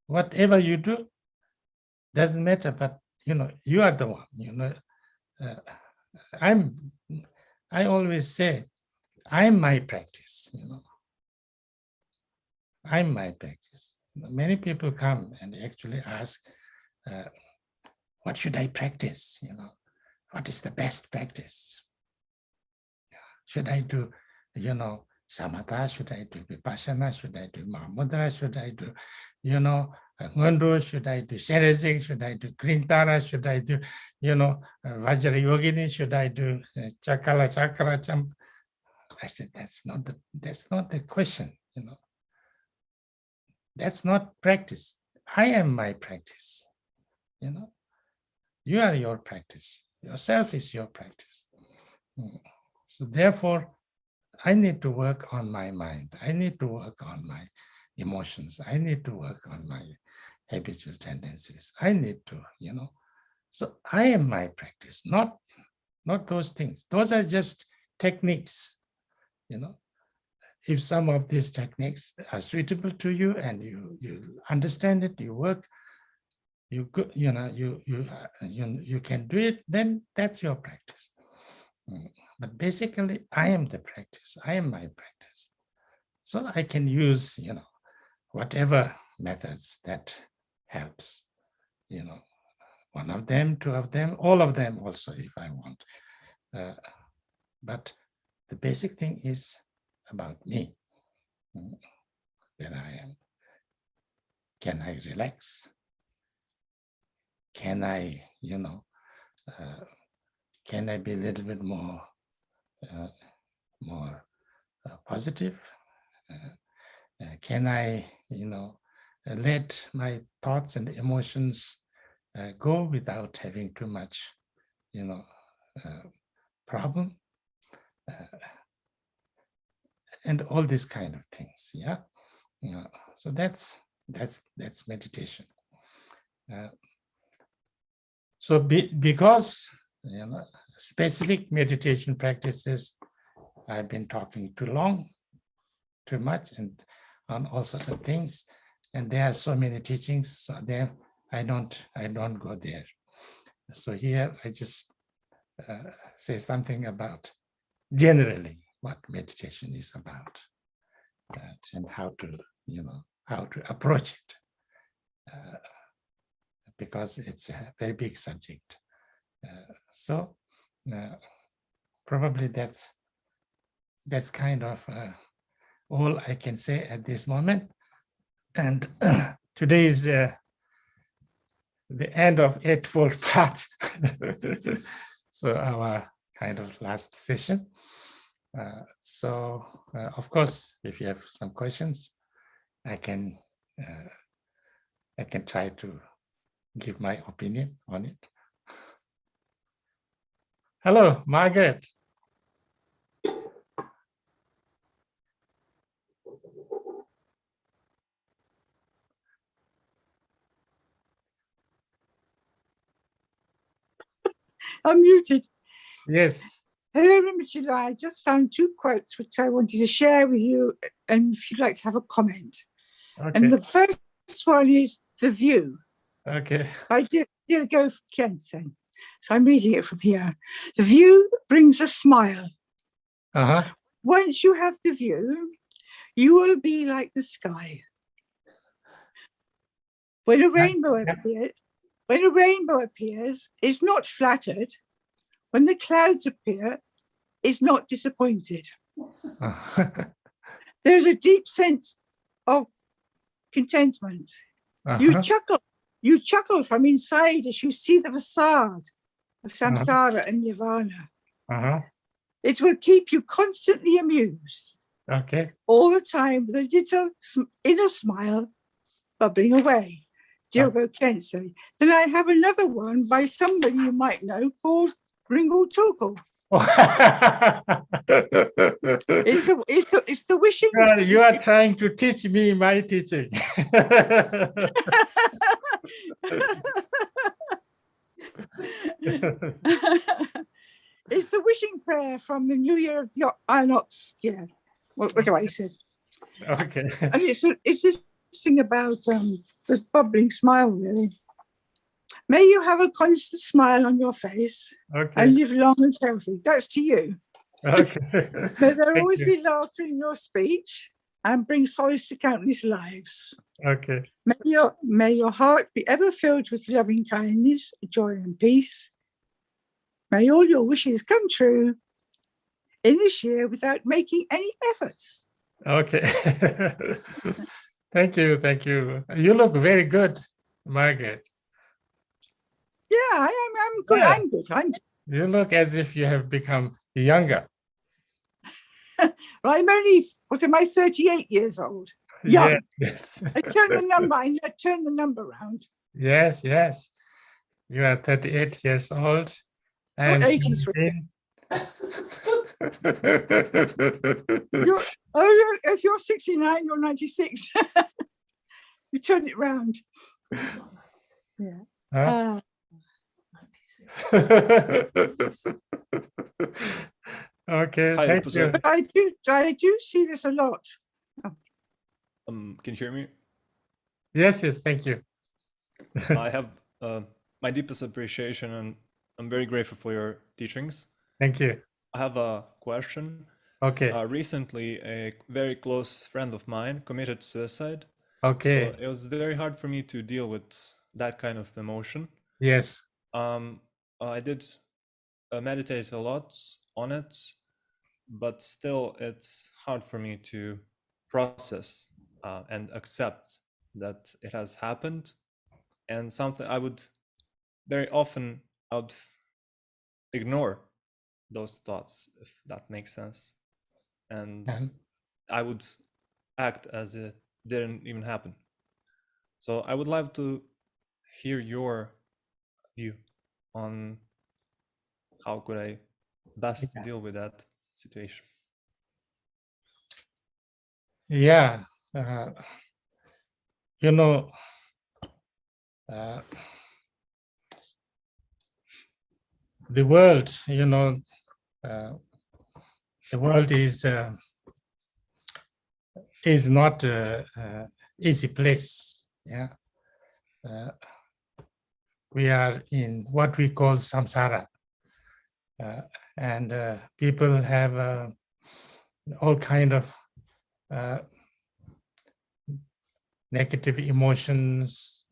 Whatever you do doesn't matter, but you are the one. I always say, I'm my practice. I'm my practice. Many people come and actually ask, what should I practice? What is the best practice? Should I do, samatha? Should I do vipassana? Should I do mahamudra? Should I do, ngundu? Should I do sherazing? Should I do grintara? Should I do, vajra yogini? Should I do chakala chakra? I said, that's not the question. That's not practice. I am my practice. You are your practice. Yourself is your practice. So therefore, I need to work on my mind. I need to work on my emotions. I need to work on my habitual tendencies. I need to, So I am my practice, not those things. Those are just techniques, If some of these techniques are suitable to you and you understand it, you work, you can do it, then that's your practice. But basically, I am the practice. I am my practice. So I can use, whatever methods that helps. one of them, two of them, all of them also, if I want. But the basic thing is about me, where I am. Can I relax? Can I, can I be a little bit more positive? Can I, let my thoughts and emotions go without having too much, problem? And all these kind of things, yeah. So that's meditation. So because specific meditation practices, I've been talking too long, too much, and on all sorts of things, and there are so many teachings. So there, I don't go there. So here I just say something about generally what meditation is about, and how to approach it, because it's a very big subject. So probably that's kind of all I can say at this moment. And today is the end of Eightfold Path. So our kind of last session. So of course, if you have some questions, I can try to give my opinion on it. Hello, Margaret. I'm muted. Yes. Hello, Rinpoche. I just found 2 quotes which I wanted to share with you, and if you'd like to have a comment. Okay. And the first one is The View. Okay. I did go from Kensei, so I'm reading it from here. The view brings a smile. Once you have the view, you will be like the sky. When a rainbow appears, it's not flattered. When the clouds appear, it's not disappointed. There's a deep sense of contentment. You chuckle from inside as you see the facade of samsara and nirvana. It will keep you constantly amused. Okay. All the time with a little inner smile bubbling away. Jogo Kensei. Then I have another one by somebody you might know called Ringu Tulku. It's the wishing. Well, you are trying to teach me my teaching. It's the wishing prayer from the New Year of the Inox. Yeah, what do I say? Okay. And it's this thing about the bubbling smile, really. May you have a constant smile on your face, and live long and healthy. That's to you. Okay. May there always be laughter in your speech, and bring solace to countless lives. Okay. May your heart be ever filled with loving kindness, joy, and peace. May all your wishes come true in this year without making any efforts. Okay. Thank you. Thank you. You look very good, Margaret. Yeah, I'm good. Yeah. I'm good. You look as if you have become younger. Well, I'm only, what am I, 38 years old? Young. Yes. I turned the number around. Yes, yes. You are 38 years old. I'm 83. If you're 69, you're 96. You turn it round. Yeah. Huh? 96. Okay, Hi, thank you. But I do see this a lot. Oh. Can you hear me? Yes, thank you. I have my deepest appreciation, and I'm very grateful for your teachings. Thank you. I have a question. Okay. Recently, a very close friend of mine committed suicide. Okay. So it was very hard for me to deal with that kind of emotion. Yes. I did meditate a lot on it, but still it's hard for me to process and accept that it has happened. And something I would very often ignore those thoughts, if that makes sense. And I would act as it didn't even happen. So I would love to hear your view on how could I best deal with that situation. Yeah. You know, the world, you know, the world is not an easy place. Yeah. We are in what we call samsara. And people have all kind of negative emotions,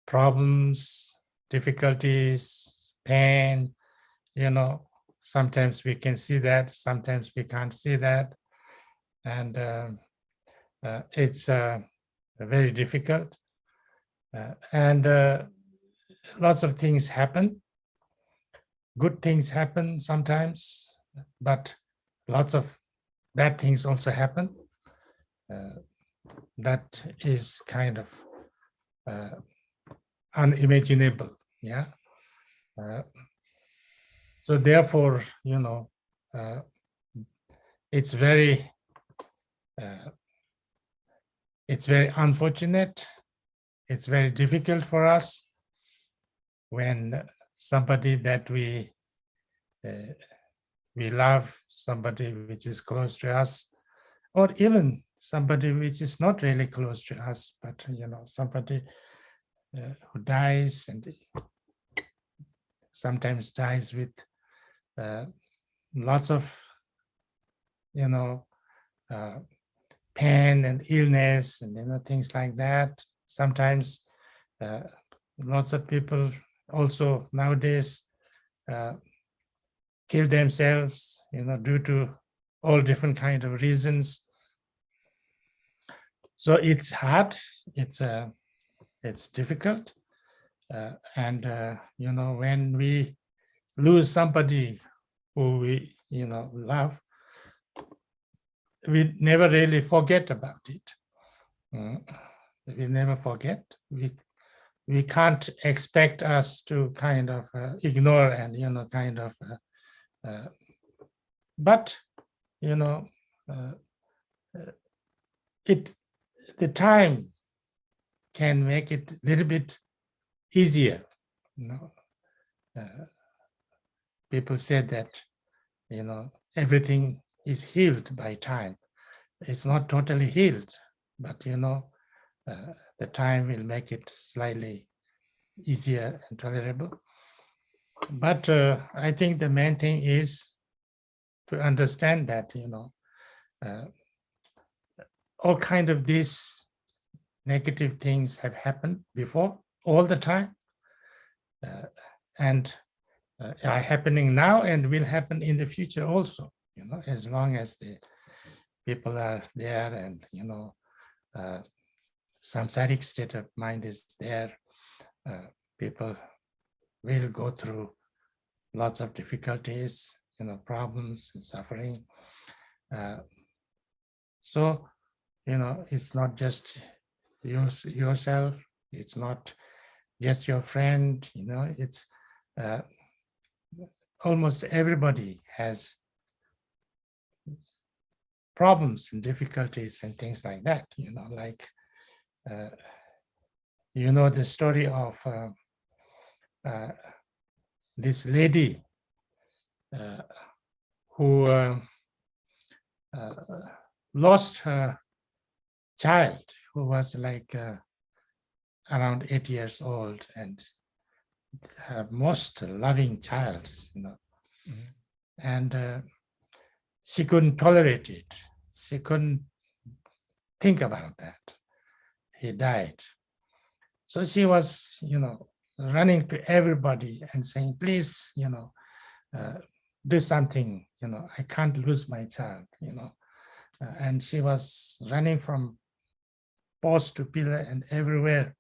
problems, difficulties, pain. You know, sometimes we can see that, sometimes we can't see that. And it's very difficult. And lots of things happen. Good things happen sometimes, but lots of bad things also happen. That is kind of unimaginable. Yeah. So therefore, you know, it's very unfortunate. It's very difficult for us when somebody that we love, somebody which is close to us, or even somebody which is not really close to us, but you know, somebody who dies, and sometimes dies with lots of, you know, pain and illness, and you know, things like that. Sometimes lots of people also nowadays kill themselves, you know, due to all different kind of reasons. So it's hard, it's difficult, and you know, when we lose somebody who we, you know, love, we never really forget about it. We never forget. We can't expect us to kind of ignore and, you know, kind of, but, you know, the time can make it a little bit easier. You know, people said that, you know, everything is healed by time. It's not totally healed, but you know, the time will make it slightly easier and tolerable. But I think the main thing is to understand that, you know, all kind of these negative things have happened before, all the time, and are happening now and will happen in the future also, you know, as long as the people are there, and you know, samsaric state of mind is there, people will go through lots of difficulties, you know, problems and suffering. So, you know, it's not just yourself, it's not just your friend, you know, it's almost everybody has problems and difficulties and things like that, you know, like, you know, the story of this lady who lost her child, who was like around 8 years old, and her most loving child, you know. Mm-hmm. And she couldn't tolerate it. She couldn't think about that. He died. So she was, running to everybody and saying, please, do something, I can't lose my child, and she was running from post to pillar and everywhere.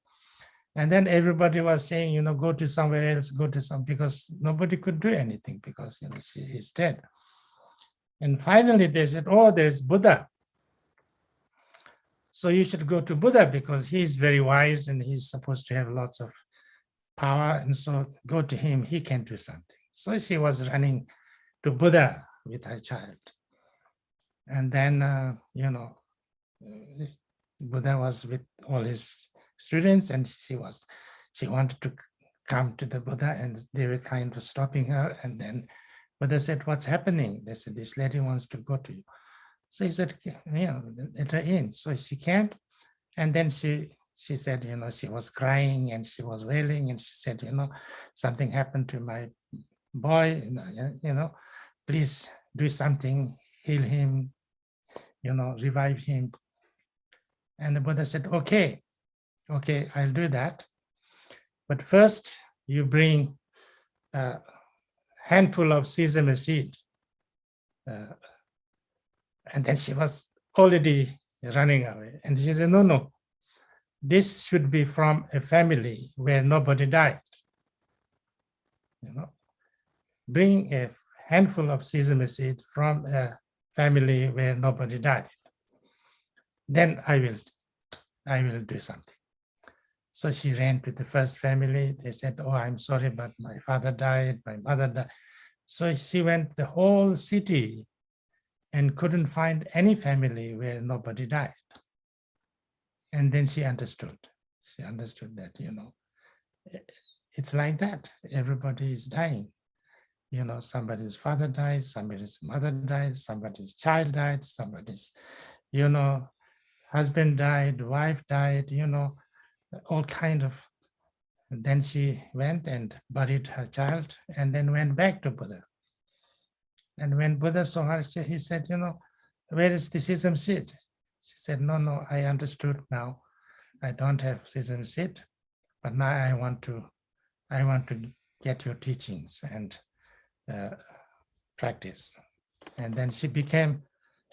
And then everybody was saying, go to somewhere else, because nobody could do anything because, she is dead. And finally they said, oh, there's Buddha. So you should go to Buddha because he's very wise and he's supposed to have lots of power. And so go to him, he can do something. So she was running to Buddha with her child. And then, Buddha was with all his students and she wanted to come to the Buddha and they were kind of stopping her. And then Buddha said, what's happening? They said, this lady wants to go to you. So he said, let her in. So she can't. And then she said, she was crying and she was wailing and she said, something happened to my boy, please do something, heal him, revive him. And the Buddha said, okay, I'll do that. But first you bring a handful of sesame seed. And then she was already running away. And she said, no, this should be from a family where nobody died. Bring a handful of sesame seed from a family where nobody died. Then I will do something. So she ran to the first family. They said, oh, I'm sorry, but my father died, my mother died. So she went the whole city and couldn't find any family where nobody died. And then she understood. She understood that, it's like that. Everybody is dying. Somebody's father died, somebody's mother died, somebody's child died, somebody's, husband died, wife died, all kind of. And then she went and buried her child and then went back to Buddha. And when Buddha saw her, he said, where is the sesame seed? She said, no, I understood now. I don't have sesame seed, but now I want to get your teachings and practice. And then she became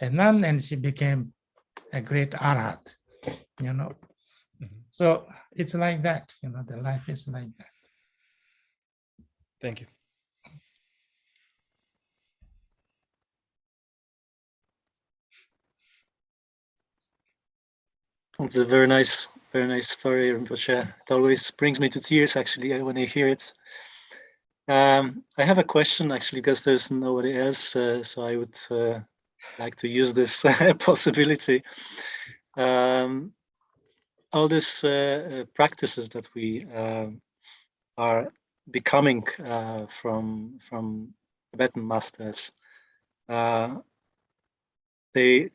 a nun and she became a great arhat, So it's like that, the life is like that. Thank you. It's a very nice story, Rinpoche. It always brings me to tears, actually, when I hear it. I have a question, actually, because there's nobody else, so I would like to use this possibility. All these practices that we are becoming from Tibetan masters, they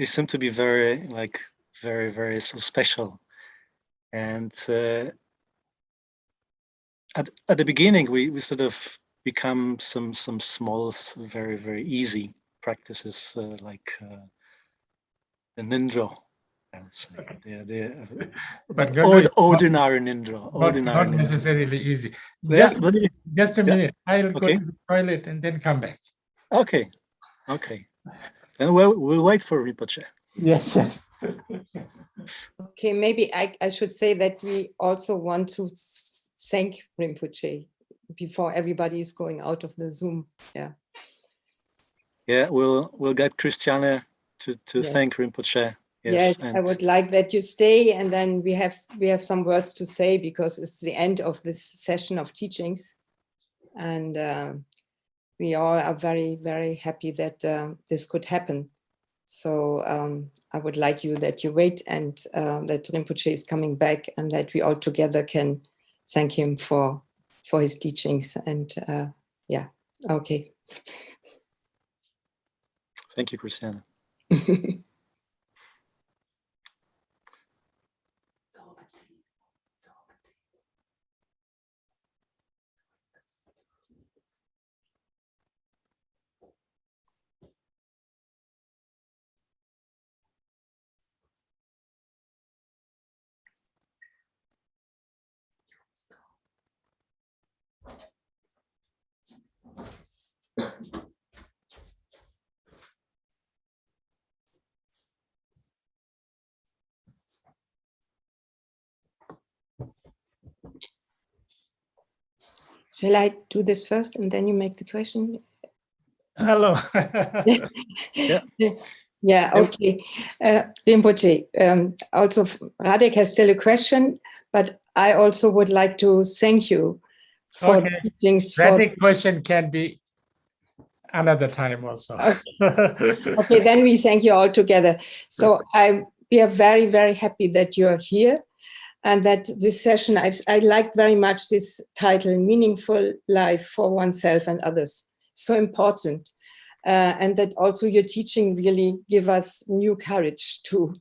seem to be very, very so special. And at the beginning, we sort of become some small, very, very easy practices, like the Nindro. But ordinary Nindro. Not necessarily easy. Just a minute. I'll go okay. to the toilet and then come back. Okay. Then we'll wait for Rinpoche. Yes. Okay, maybe I should say that we also want to thank Rinpoche before everybody is going out of the Zoom. Yeah, we'll get Christiane to thank Rinpoche. Yes, I would like that you stay, and then we have some words to say because it's the end of this session of teachings, and we all are very, very happy that this could happen. So I would like that you wait and that Rinpoche is coming back and that we all together can thank him for his teachings. And okay. Thank you, Christiane. Shall I do this first and then you make the question? Hello. Yeah. Yeah, okay. Rinpoche, also Radek has still a question, but I also would like to thank you for Okay. teachings. That question can be another time also. Okay, then we thank you all together. So we are very, very happy that you are here and that this session, I liked very much this title, Meaningful Life for Oneself and Others. So important. And that also your teaching really give us new courage to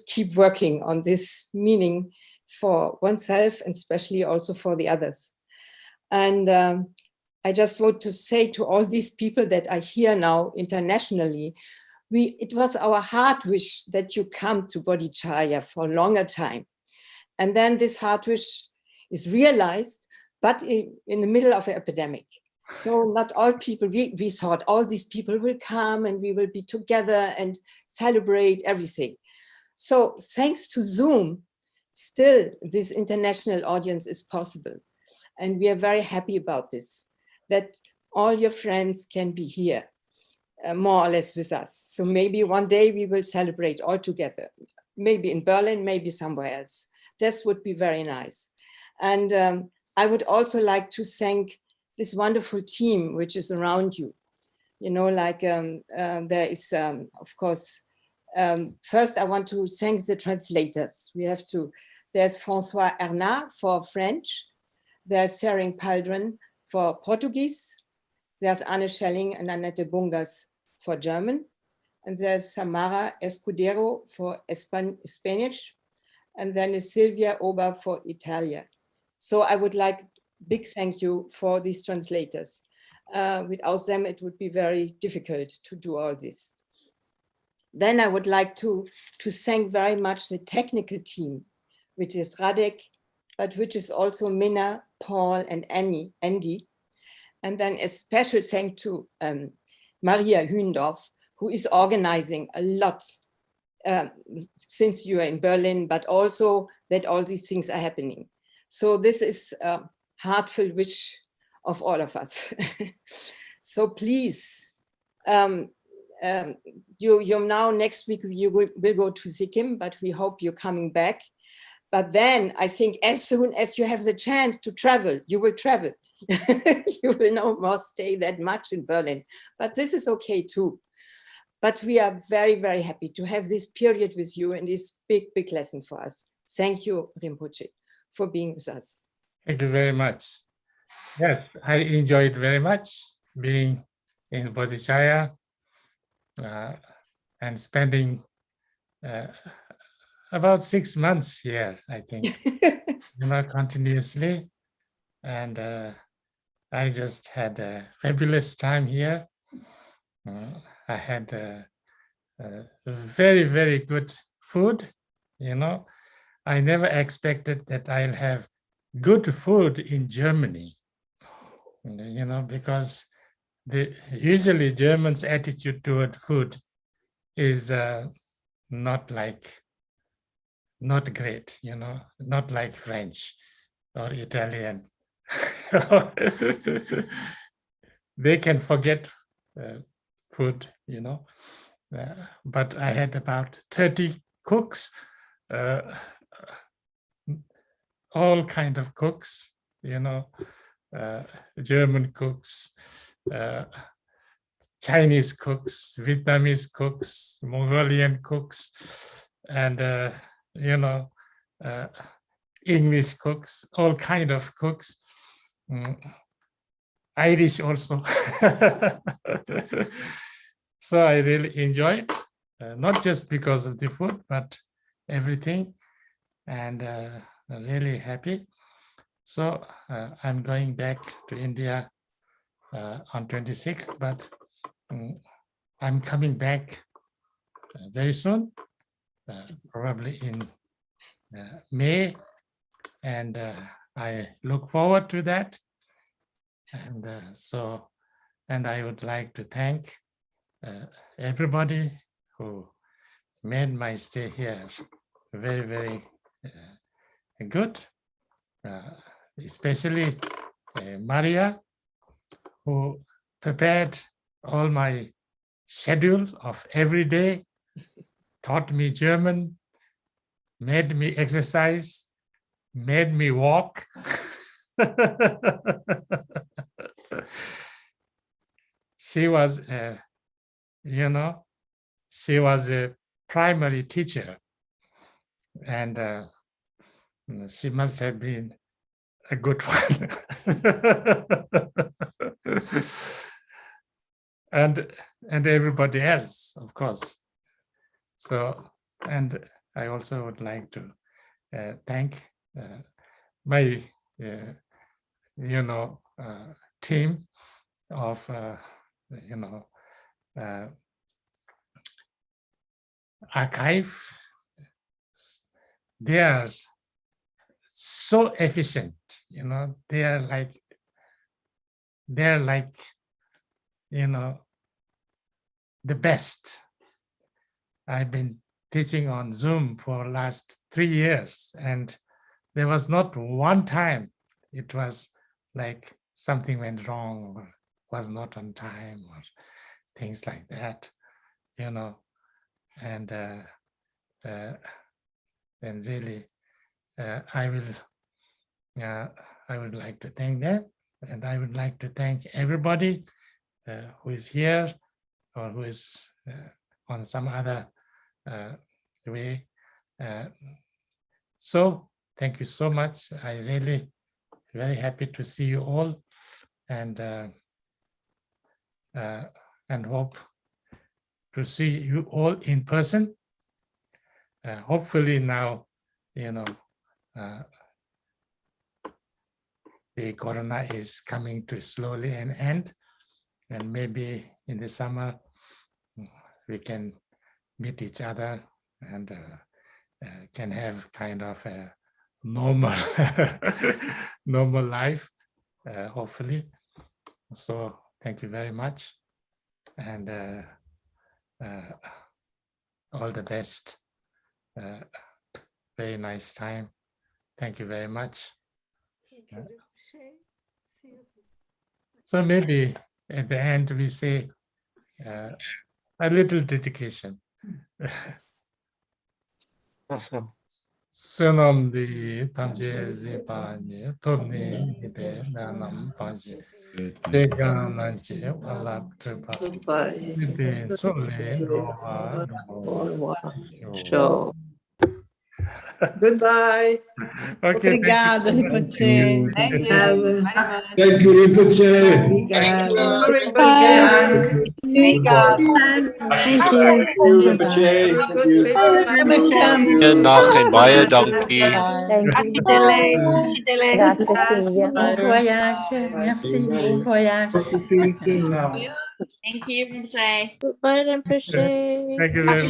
keep working on this meaning for oneself and especially also for the others. And I just want to say to all these people that are here now internationally, it was our heart wish that you come to Bodhicharya for a longer time. And then this heart wish is realized, but in the middle of an epidemic. So not all people, we thought all these people will come and we will be together and celebrate everything. So thanks to Zoom, still this international audience is possible. And we are very happy about this, that all your friends can be here, more or less with us. So maybe one day we will celebrate all together, maybe in Berlin, maybe somewhere else. This would be very nice. And I would also like to thank this wonderful team which is around you. You know, like there is, of course, first I want to thank the translators. There's François Ernat for French, there's Sering Paldron for Portuguese, there's Anne Schelling and Annette Bungas for German, and there's Samara Escudero for Spanish, and then is Silvia Oba for Italia. So I would like big thank you for these translators. Without them, it would be very difficult to do all this. Then I would like to thank very much the technical team, which is Radek, but which is also Minna, Paul, and Andy. And then a special thank to Maria Hündorf, who is organizing a lot since you are in Berlin, but also that all these things are happening. So this is a heartfelt wish of all of us. So please, you now next week you will go to Sikkim, but we hope you're coming back. But then I think as soon as you have the chance to travel, you will travel. You will no more stay that much in Berlin, but this is okay too. But we are very, very happy to have this period with you and this big, big lesson for us. Thank you, Rinpoche, for being with us. Thank you very much. Yes, I enjoyed very much being in Bodhicharya and spending about 6 months here, I think, continuously. And I just had a fabulous time here. I had very, very good food. I never expected that I'll have good food in Germany, because usually Germans' attitude toward food is not great, not like French or Italian. They can forget food, but I had about 30 cooks, all kind of cooks, German cooks, Chinese cooks, Vietnamese cooks, Mongolian cooks, and English cooks, all kind of cooks, Irish also. So I really enjoy it, not just because of the food, but everything, and really happy. So I'm going back to India on 26th, but I'm coming back very soon, probably in May, and I look forward to that. And I would like to thank everybody who made my stay here very, very good, especially Maria, who prepared all my schedule of every day, taught me German, made me exercise, made me walk. She was, she was a primary teacher, and she must have been a good one. and everybody else, of course. So, and I also would like to thank my, team of, archive. They are so efficient, they're like, the best. I've been teaching on Zoom for last 3 years, and there was not one time it was like something went wrong or was not on time or things like that, and really I would like to thank them, and I would like to thank everybody who is here or who is on some other way. So thank you so much. I really very happy to see you all, and hope to see you all in person. Hopefully now, the corona is coming to slowly an end, and maybe in the summer we can meet each other and can have kind of a normal normal life, hopefully. So thank you very much, and all the best. Very nice time. Thank you very much. So maybe at the end we say a little dedication. Awesome. Sunam di tamje zipanye topni ibe nanam panje degan lanche wala trepa ibe sole roha Show. Goodbye. Okay, Obrigada, Rinpoche. Thank you Obrigada. very much. Thank you, Rinpoche. Thank you, Obrigada. Rinpoche. Obrigada. Thank you. Rinpoche. Have a Thank good you. trip. Dag en baie dankie. Thank you. Grazie Silvia. Bon voyage. Merci. Bon voyage. Thank you very much.